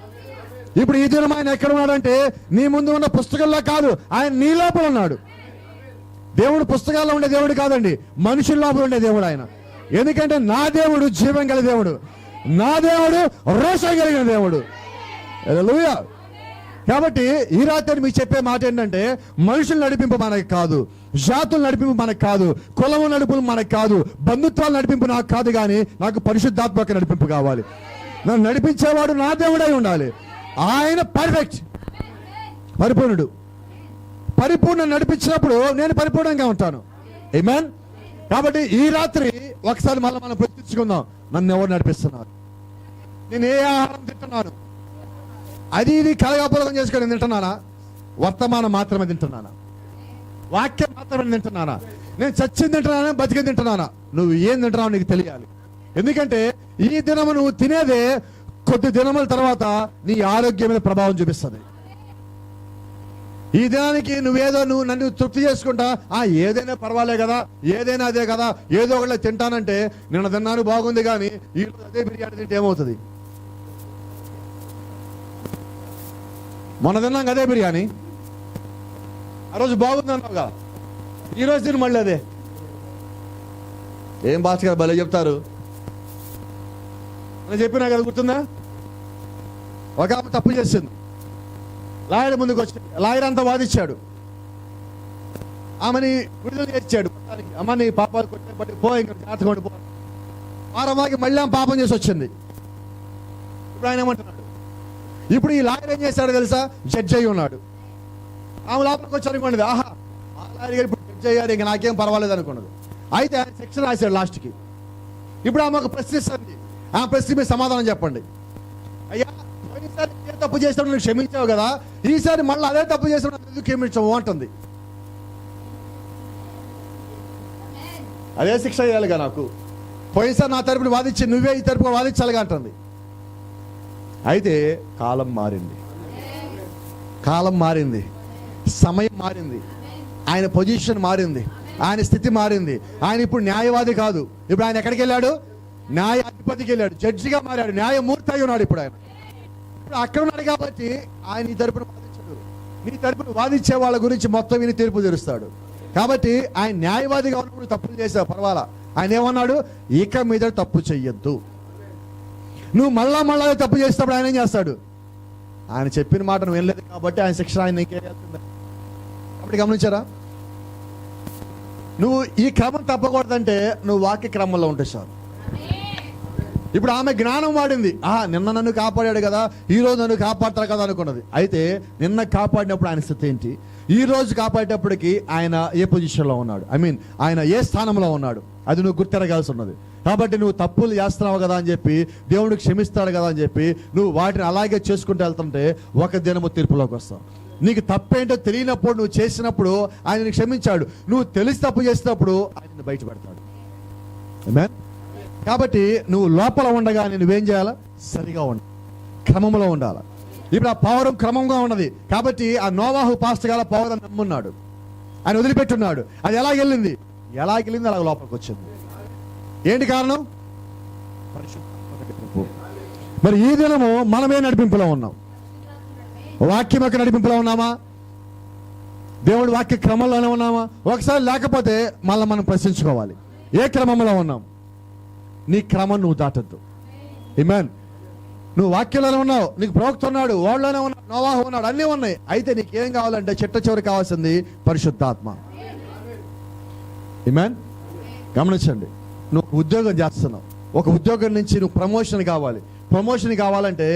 ఇప్పుడు ఈ దినం ఆయన ఎక్కడ ఉన్నాడంటే నీ ముందు ఉన్న పుస్తకంలో కాదు, ఆయన నీ లోపల ఉన్నాడు. దేవుడు పుస్తకాల్లో ఉండే దేవుడు కాదండి, మనుషుల లోపల ఉండే దేవుడు ఆయన. ఎందుకంటే నా దేవుడు జీవం గల దేవుడు, నా దేవుడు రోషం కలిగిన దేవుడు. హల్లెలూయా. కాబట్టి ఈ రాత్రి మీకు చెప్పే మాట ఏంటంటే మనుషుల నడిపింపు మనకు కాదు, జాతుల నడిపింపు మనకు కాదు, కులము నడిపింపు మనకు కాదు, బంధుత్వాల నడిపింపు నాకు కాదు, కానీ నాకు పరిశుద్ధాత్మక నడిపింపు కావాలి. నన్ను నడిపించేవాడు నా దేవుడై ఉండాలి. ఆయన పర్ఫెక్ట్, పరిపూర్ణుడు. పరిపూర్ణ నడిపించినప్పుడు నేను పరిపూర్ణంగా ఉంటాను. ఆమేన్. కాబట్టి ఈ రాత్రి ఒకసారి మళ్ళీ మనం ప్రశ్నించుకుందాం, నన్ను ఎవరు నడిపిస్తున్నారు? నేను ఏ ఆహారం తింటున్నాను? అది ఇది కలగాపులకం చేసుకొని తింటున్నానా? వర్తమానం మాత్రమే తింటున్నానా? వాక్యం మాత్రమే తింటున్నానా? నేను చచ్చింది తింటున్నానా, బతికింది తింటున్నానా? నువ్వు ఏం తింటున్నావు నీకు తెలియాలి. ఎందుకంటే ఈ దినము నువ్వు తినేదే కొద్ది దినముల తర్వాత నీ ఆరోగ్యం మీద ప్రభావం చూపిస్తుంది. ఈ దినానికి నువ్వు నన్ను తృప్తి చేసుకుంటా, ఏదైనా పర్వాలే కదా, ఏదైనా అదే కదా, ఏదో ఒకటి తింటానంటే నిన్న తిన్నాను బాగుంది, కానీ ఈరోజు అదే బిర్యానీ తింటే ఏమవుతుంది? మొన్న తిన్నాం అదే బిర్యానీ, ఆ రోజు బాగుంది అన్నావుగా, ఈరోజు తిని మళ్ళీ అదే. ఏం భాస్కర్ భలే చెప్తారు అని చెప్పినా కదా, గుర్తుందా? ఒక ఆమె తప్పు చేసింది, లాయర్ ముందుకు వచ్చి లాయర్ అంతా వాదించాడు, ఆమెని విడుదల చేశాడు. అమ్మ నీ పాపాలు కొట్టబట్టి పో, ఇంకా జాగ్రత్తగా ఉండిపో. వారమాకి మళ్ళీ ఆమె పాపం చేసి వచ్చింది. ఇప్పుడు ఆయన ఏమంటున్నాడు, ఇప్పుడు ఈ లాయర్ ఏం చేశాడు తెలుసా, జడ్జి అయి ఉన్నాడు. ఆమె లోపలికి వచ్చి అనుకోండి, ఆహా ఆ లాయర్ గారు ఇప్పుడు జడ్జి అయ్యారు, ఇంకా నాకేం పర్వాలేదు అనుకున్నది. అయితే ఆయన శిక్ష రాశాడు లాస్ట్కి. ఇప్పుడు ఆమె ఒక ప్రశ్న ఇస్తుంది, ఆ ప్రశ్న మీరు సమాధానం చెప్పండి. అయ్యా పోయినసారి ఏ తప్పు చేసినప్పుడు నువ్వు క్షమించావు కదా, ఈసారి మళ్ళీ అదే తప్పు చేసినప్పుడు ఎందుకు క్షమించావు అంటుంది. అదే శిక్ష అయ్యాలిగా నాకు, పోయినసారి నా తరపున వాదించి నువ్వే ఈ తరపున వాదించాలిగా అంటుంది. అయితే కాలం మారింది, కాలం మారింది, సమయం మారింది, ఆయన పొజిషన్ మారింది, ఆయన స్థితి మారింది. ఆయన ఇప్పుడు న్యాయవాది కాదు, ఇప్పుడు ఆయన ఎక్కడికి వెళ్ళాడు, న్యాయాధిపతికి వెళ్ళాడు, జడ్జిగా మారాడు, న్యాయమూర్తి అయి ఉన్నాడు. ఇప్పుడు ఆయన ఇప్పుడు అక్కడ ఉన్నాడు కాబట్టి ఆయన ఈ తరపున వాదించాడు. నీ తరపున వాదించే వాళ్ళ గురించి మొత్తం విని తీర్పు తీరుస్తాడు. కాబట్టి ఆయన న్యాయవాదిగా ఉన్నప్పుడు తప్పులు చేసావు పర్వాలా, ఆయన ఏమన్నాడు, ఇక మీద తప్పు చెయ్యొద్దు. నువ్వు మళ్ళా తప్పు చేసినప్పుడు ఆయన ఏం చేస్తాడు, ఆయన చెప్పిన మాట నువ్వు వినలేదు కాబట్టి ఆయన శిక్ష ఆయన నీకే వెళ్తుంది. కాబట్టి గమనించారా, నువ్వు ఈ క్రమం తప్పకూడదంటే నువ్వు వాక్య క్రమంలో ఉంటే చాలు. ఇప్పుడు ఆమె జ్ఞానం వాడింది, నిన్న నన్ను కాపాడాడు కదా, ఈ రోజు నన్ను కాపాడతాడు కదా అనుకున్నది. అయితే నిన్న కాపాడినప్పుడు ఆయన స్థితి ఏంటి, ఈ రోజు కాపాడేటప్పటికి ఆయన ఏ పొజిషన్లో ఉన్నాడు, ఆయన ఏ స్థానంలో ఉన్నాడు, అది నువ్వు గుర్తెరగాల్సి ఉన్నది. కాబట్టి నువ్వు తప్పులు చేస్తున్నావు కదా అని చెప్పి దేవుడు క్షమిస్తాడు కదా అని చెప్పి నువ్వు వాటిని అలాగే చేసుకుంటూ వెళ్తుంటే ఒక దినము తీర్పులోకి వస్తావు. నీకు తప్పేంటో తెలియనప్పుడు నువ్వు చేసినప్పుడు ఆయన క్షమించాడు, నువ్వు తెలిసి తప్పు చేసినప్పుడు ఆయన బయటపడతాడు. ఆమేన్. కాబట్టి నువ్వు లోపల ఉండగా నువ్వేం చేయాలా, సరిగా ఉండాలి, క్రమంలో ఉండాలి. ఇప్పుడు ఆ పౌరం క్రమంగా ఉన్నది కాబట్టి ఆ నోవాహు పాస్టర్ గారు పౌరం నమ్మున్నాడు, ఆయన వదిలిపెట్టున్నాడు. అది ఎలాగెళ్ళింది అలాగ లోపలికి వచ్చింది. ఏంటి కారణం, మరి ఈ దినము మనమే నడిపింపులో ఉన్నాం, వాక్యం యొక్క నడిపింపులో ఉన్నామా, దేవుడి వాక్య క్రమంలోనే ఉన్నామా? ఒకసారి లేకపోతే మళ్ళీ మనం ప్రశ్నించుకోవాలి, ఏ క్రమంలో ఉన్నాం. నీ క్రమం నువ్వు దాటద్దు. ఆమేన్. నువ్వు వాక్యంలోనే ఉన్నావు, నీకు ప్రవక్త ఉన్నాడు, వాళ్ళలోనే ఉన్నాడు, నోవాహు ఉన్నాడు, అన్నీ ఉన్నాయి. అయితే నీకేం కావాలంటే చిట్ట కావాల్సింది పరిశుద్ధాత్మ. ఆమేన్. గమనించండి, నువ్వు ఉద్యోగం చేస్తున్నావు, ఒక ఉద్యోగం నుంచి నువ్వు ప్రమోషన్ కావాలంటే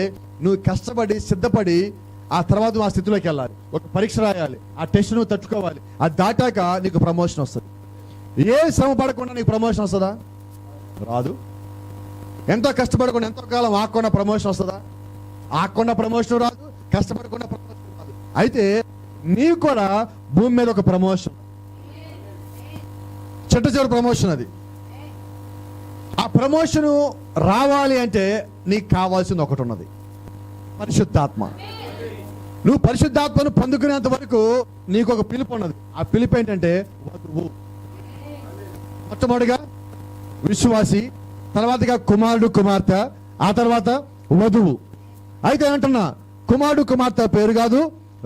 నువ్వు కష్టపడి సిద్ధపడి ఆ తర్వాత నువ్వు ఆ స్థితిలోకి వెళ్ళాలి, ఒక పరీక్ష రాయాలి, ఆ టెస్ట్ నువ్వు తట్టుకోవాలి, అది దాటాక నీకు ప్రమోషన్ వస్తుంది. ఏ శ్రమ పడకుండా నీకు ప్రమోషన్ వస్తుందా, రాదు. ఎంతో కష్టపడకుండా ఎంతో కాలం ఆకుండా ప్రమోషన్ వస్తుందా, ఆకుండా ప్రమోషన్ రాదు, కష్టపడకుండా ప్రమోషన్ రాదు. అయితే నీకు కూడా భూమి మీద ఒక ప్రమోషన్, చివరి ప్రమోషన్. అది ఆ ప్రమోషన్ రావాలి అంటే నీకు కావాల్సింది ఒకటి ఉన్నది, పరిశుద్ధాత్మ. నువ్వు పరిశుద్ధాత్మను పొందుకునేంత వరకు నీకు ఒక పిలుపు ఉన్నది. ఆ పిలుపు ఏంటంటే వధువు. మొట్టమొదటిగా విశ్వాసి, తర్వాతగా కుమారుడు కుమార్తె, ఆ తర్వాత వధువు. అయితే అంటున్నా, కుమారుడు కుమార్తె పేరు కాదు,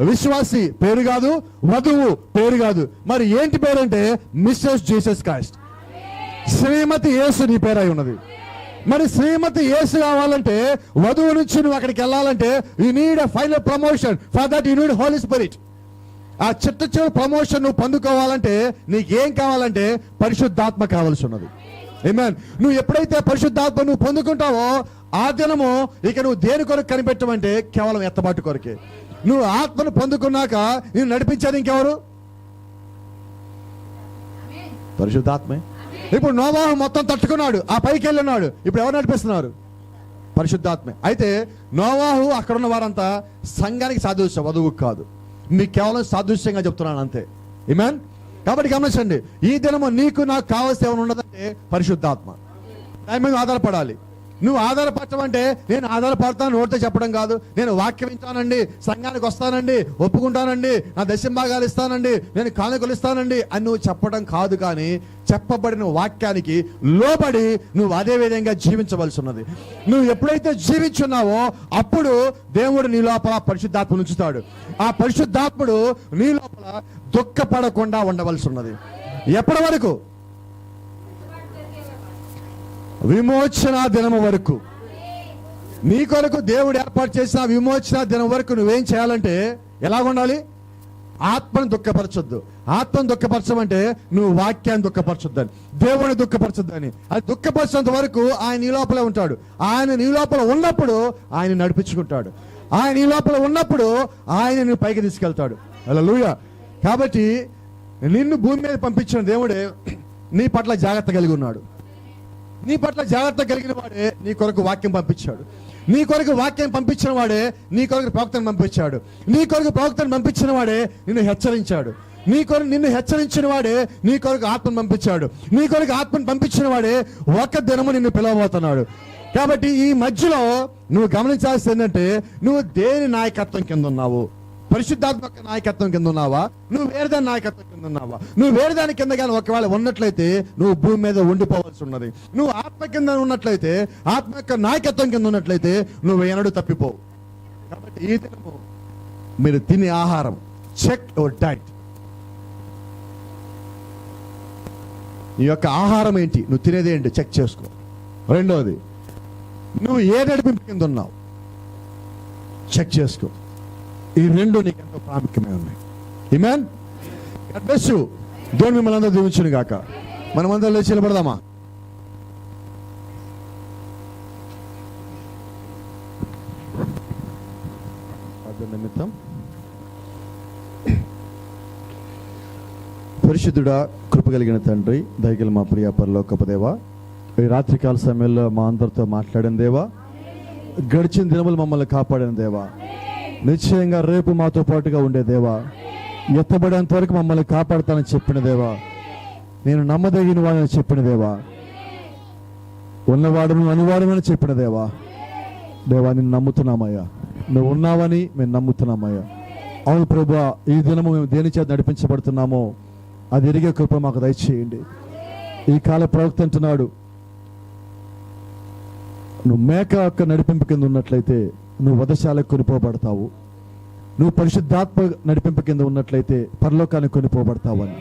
విశ్వాసి పేరు కాదు, వధువు పేరు కాదు. మరి ఏంటి పేరంటే మిస్సెస్ జీసస్ క్రైస్ట్, శ్రీమతి యేసు నీ పేరై ఉన్నది. మరి శ్రీమతి యేసు కావాలంటే, వధువు నుంచి నువ్వు అక్కడికి వెళ్ళాలంటే you need a final promotion. For that you need Holy Spirit. ఆ చివరి ప్రమోషన్ నువ్వు పొందుకోవాలంటే నీకేం కావాలంటే పరిశుద్ధాత్మ కావాల్సి ఉన్నది. ఆమేన్. నువ్వు ఎప్పుడైతే పరిశుద్ధాత్మ నువ్వు పొందుకుంటావో ఆ దినము ఇక నువ్వు దేని కొరకు కనిపెట్టమంటే కేవలం ఎత్తబాటు కొరకే. నువ్వు ఆత్మను పొందుకున్నాక నేను నడిపించేది ఇంకెవరు, పరిశుద్ధాత్మే. ఇప్పుడు నోవాహు మొత్తం తట్టుకున్నాడు, ఆ పైకి వెళ్ళినాడు, ఇప్పుడు ఎవరు నడిపిస్తున్నారు, పరిశుద్ధాత్మే. అయితే నోవాహు అక్కడ ఉన్న వారంతా సంఘానికి సాదృశ్యం, వధువుకు కాదు. మీకు కేవలం సాదృశ్యంగా చెప్తున్నాను అంతే. ఆమేన్. కాబట్టి గమనించండి, ఈ దినము నీకు నాకు కావాల్సి ఏమైనా ఉన్నదంటే పరిశుద్ధాత్మ. దాని మీద ఆధారపడాలి. నువ్వు ఆధారపడటమంటే నేను ఆధారపడతాను నోటితో చెప్పడం కాదు, నేను వాక్యం వింటానండి, సంఘానికి వస్తానండి, ఒప్పుకుంటానండి, నా దశంభాగాలు ఇస్తానండి, నేను కానుకలు ఇస్తానండి అని నువ్వు చెప్పడం కాదు. కానీ చెప్పబడిన వాక్యానికి లోబడి నువ్వు అదే విధంగా జీవించవలసి ఉన్నది. నువ్వు ఎప్పుడైతే జీవించున్నావో అప్పుడు దేవుడు నీ లోపల పరిశుద్ధాత్మను ఉంచుతాడు. ఆ పరిశుద్ధాత్ముడు నీ లోపల దుఃఖపడకుండా ఉండవలసి ఉన్నది. ఎప్పటి వరకు, విమోచన దినము వరకు. నీ కొరకు దేవుడు ఏర్పాటు చేసిన విమోచన దినం వరకు నువ్వేం చేయాలంటే ఎలాగుండాలి? ఆత్మను దుఃఖపరచొద్దు. ఆత్మను దుఃఖపరచమంటే నువ్వు వాక్యాన్ని దుఃఖపరచొద్దని, దేవుని దుఃఖపరచొద్దని. అది దుఃఖపరిచేంత వరకు ఆయన నీ లోపలే ఉంటాడు. ఆయన నీ లోపల ఉన్నప్పుడు ఆయన నడిపించుకుంటాడు. ఆయన నీ లోపల ఉన్నప్పుడు ఆయన నిన్ను పైకి తీసుకెళ్తాడు. హల్లెలూయా. కాబట్టి నిన్ను భూమి మీద పంపించిన దేవుడే నీ పట్ల జాగ్రత్త కలిగి ఉన్నాడు. నీ పట్ల జాగ్రత్త కలిగిన వాడే నీ కొరకు వాక్యం పంపించాడు. నీ కొరకు వాక్యం పంపించిన వాడే నీ కొరకు ప్రవక్తను పంపించాడు. నీ కొరకు ప్రవక్తను పంపించిన వాడే నిన్ను హెచ్చరించాడు. నిన్ను హెచ్చరించిన వాడే నీ కొరకు ఆత్మను పంపించాడు. నీ కొరకు ఆత్మను పంపించిన వాడే ఒక దినము నిన్ను పిలవబోతున్నాడు. కాబట్టి ఈ మధ్యలో నువ్వు గమనించాల్సింది ఏంటంటే, నువ్వు దేని నాయకత్వం కింద ఉన్నావు? పరిశుద్ధాత్మ నాయకత్వం కింద ఉన్నావా? నువ్వు వేరేదాని నాయకత్వం కింద ఉన్నావా? నువ్వు వేరేదాని కింద కానీ ఒకవేళ ఉన్నట్లయితే నువ్వు భూమి మీద ఉండిపోవాల్సి ఉన్నది. నువ్వు ఆత్మ కింద ఉన్నట్లయితే, ఆత్మ యొక్క నాయకత్వం కింద ఉన్నట్లయితే నువ్వు ఏనాడు తప్పిపోవు. కాబట్టి ఈ దినము మీరు తినే ఆహారం, చెక్ యువర్ డైట్. నీ యొక్క ఆహారం ఏంటి, నువ్వు తినేది ఏంటి చెక్ చేసుకో. రెండవది, నువ్వు ఏ నడిపింపు కింద ఉన్నావు చెక్ చేసుకో. ఈ రెండు నీకు ఎంతో ప్రాముఖ్యమే ఉన్నాయి. ఆమేన్. God bless you. దేవుడు మిమ్మల్ని అందరూ దీవించును గాక. మనమందరం లేచి నిలబడదామా? నిమిత్తం పరిశుద్ధుడా, కృప కలిగిన తండ్రి, దయగల మా ప్రియ పరలోకపు దేవా, ఈ రాత్రికాల సమయంలో మా అందరితో మాట్లాడిన దేవా, గడిచిన దినములు మమ్మల్ని కాపాడిన దేవా, నిశ్చయంగా రేపు మాతో పాటుగా ఉండే దేవా, ఎత్తబడేంత వరకు మమ్మల్ని కాపాడుతానని చెప్పిన దేవా, నేను నమ్మదగిన వాడని చెప్పిన దేవా, ఉన్నవాడును అనివాడమని చెప్పిన దేవా, దేవా నిన్ను నమ్ముతున్నామయ్యా. నువ్వు ఉన్నావని మేము నమ్ముతున్నామయ్యా. అవును ప్రభువా, ఈ దినము మేము దేని చేత నడిపించబడుతున్నామో అది ఎరిగే కృప మాకు దయచేయండి. ఈ కాల ప్రవక్త అంటున్నాడు, నువ్వు మేక యొక్క నడిపింపు కింద ఉన్నట్లయితే నువ్వు వధశాలకు కొనిపోబడతావు, నువ్వు పరిశుద్ధాత్మ నడిపింపు కింద ఉన్నట్లయితే పరలోకానికి కొనిపోబడతావు అని.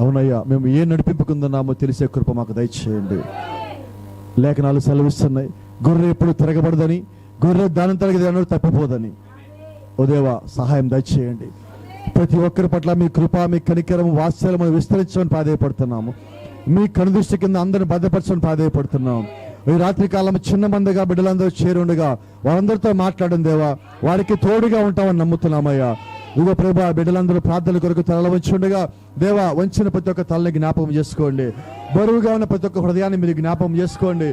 అవునయ్యా, మేము ఏ నడిపింపు కింద ఉన్నామో తెలిసే కృప మాకు దయచేయండి. లేఖనాలు సెలవిస్తున్నాయి, గొర్రె ఎప్పుడు తిరగబడదని, గొర్రె దాని తరగతి తప్పిపోదని. ఓ దేవా, సహాయం దయచేయండి. ప్రతి ఒక్కరి పట్ల మీ కృప, మీ కనికరం, వాత్సల్యం విస్తరించమని ప్రాధేయపడుతున్నాము. మీ కనుదృష్టి కింద అందరిని భద్రపరచమని ప్రాధేయపడుతున్నాము. ఈ రాత్రి కాలం చిన్న మందిగా బిడ్డలందరూ చేరుండగా వారందరితో మాట్లాడిన దేవా, వారికి తోడుగా ఉంటామని నమ్ముతున్నామయ్యా. ఇదిగో ప్రభా, బిడ్డలందరూ ప్రార్థనల కొరకు తల వంచుండగా దేవా, వంచిన ప్రతి ఒక్క తలని జ్ఞాపకం చేసుకోండి. బరువుగా ఉన్న ప్రతి ఒక్క హృదయాన్ని మీరు జ్ఞాపకం చేసుకోండి.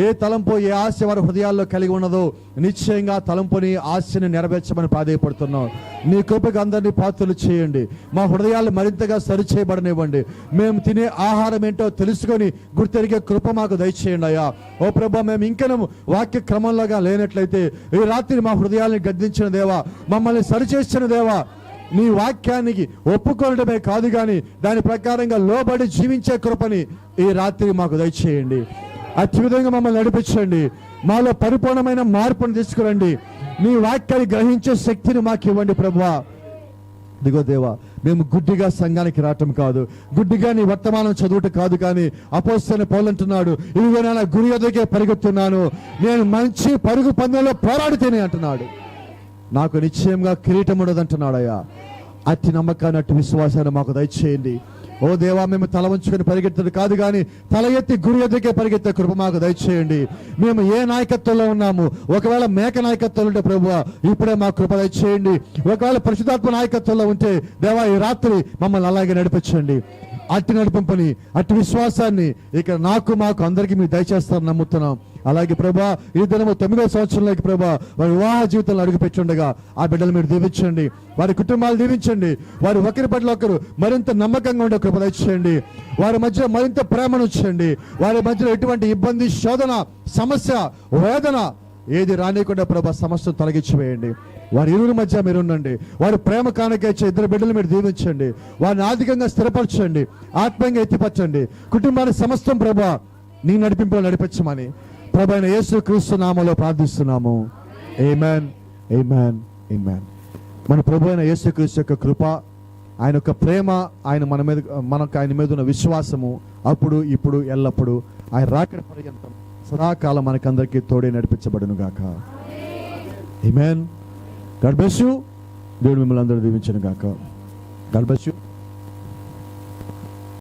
ఏ తలంపు, ఏ ఆశ వారి హృదయాల్లో కలిగి ఉన్నదో నిశ్చయంగా తలంపుని, ఆశని నెరవేర్చమని ప్రాధేయపడుతున్నాం. నీ కృపకు అందరినీ పాత్రలు చేయండి. మా హృదయాలు మరింతగా సరిచేయబడనివ్వండి. మేము తినే ఆహారం ఏంటో తెలుసుకొని గుర్తెరిగే కృప మాకు దయచేయండి అయ్యా. ఓ ప్రభా, మేము ఇంకనూ వాక్య క్రమంలోగా లేనట్లయితే ఈ రాత్రి మా హృదయాలను గద్దించిన దేవా, మమ్మల్ని సరిచేసిన దేవా, నీ వాక్యానికి ఒప్పుకోవడమే కాదు కానీ దాని ప్రకారంగా లోబడి జీవించే కృపని ఈ రాత్రి మాకు దయచేయండి. అతి విధంగా మమ్మల్ని నడిపించండి. మాలో పరిపూర్ణమైన మార్పును తీసుకురండి. నీ వాక్యాన్ని గ్రహించే శక్తిని మాకు ఇవ్వండి ప్రభువా. దిగో దేవా, మేము గుడ్డిగా సంఘానికి రావటం కాదు, గుడ్డిగా నీ వర్తమానం చదువుట కాదు, కానీ అపోస్తలుడైన పౌలు అంటున్నాడు, ఇదిగో నా గురి ఎదురుకే పరిగెత్తున్నాను, నేను మంచి పరుగు పందెంలో పోరాడితేనే అంటున్నాడు. నాకు నిశ్చయంగా కిరీటం ఉండదు అంటున్నాడు అయ్యా. అట్టి నమ్మకాన్ని, అట్టి విశ్వాసాన్ని మాకు దయచేయండి. ఓ దేవా, మేము తల వంచుకొని పరిగెత్తడం కాదు కానీ తల ఎత్తి గురి ఎదురుకే పరిగెత్తే కృప మాకు దయచేయండి. మేము ఏ నాయకత్వంలో ఉన్నాము, ఒకవేళ మేక నాయకత్వంలో ఉంటే ప్రభువా ఇప్పుడే మా కృప దయచేయండి. ఒకవేళ పరిశుద్ధాత్మ నాయకత్వంలో ఉంటే దేవా ఈ రాత్రి మమ్మల్ని అలాగే నడిపించండి. అట్టి నడిపింపని, అట్టి విశ్వాసాన్ని ఇక నాకు, మాకు అందరికీ మీరు దయచేస్తారని నమ్ముతున్నాం. అలాగే ప్రభా, ఈ దినము 9వ సంవత్సరంలోకి ప్రభా వారి వివాహ జీవితంలో అడుగు పెట్టుండగా ఆ బిడ్డలు మీరు దీవించండి, వారి కుటుంబాలు దీవించండి, వారి ఒకరి పట్ల ఒకరు మరింత నమ్మకంగా ఉండే కృప దయచేయండి. వారి మధ్య మరింత ప్రేమను ఉంచండి. వారి మధ్యలో ఎటువంటి ఇబ్బంది, శోధన, సమస్య, వేదన ఏది రానియకుండా ప్రభా సమస్యను తొలగించి వేయండి. వారి ఇరువురి మధ్య మీరు ఉండండి. వారి ప్రేమ కానుకైచ్చే ఇద్దరు బిడ్డలు మీరు దీవించండి. వారిని ఆర్థికంగా స్థిరపరచండి, ఆత్మీయంగా ఎత్తిపరచండి. కుటుంబాన్ని సమస్తం ప్రభా నీ నడిపింపులో నడిపించమని ప్రభు అయిన యేసు క్రీస్తు నామములో ప్రార్థిస్తున్నాము. ఆమేన్, ఆమేన్, ఆమేన్. మన ప్రభు అయిన యేసు క్రీస్తు యొక్క కృప, ఆయన యొక్క ప్రేమ, మనకు ఆయన మీద ఉన్న విశ్వాసము అప్పుడు, ఇప్పుడు, ఎల్లప్పుడు ఆయన రాకడ పర్యంతం సదాకాలం మనకందరికీ తోడే నడిపించబడును గాక. ఆమేన్. God bless you. దేవుడు మిమ్మల్ని అందరూ దీవించును గాక. God bless you.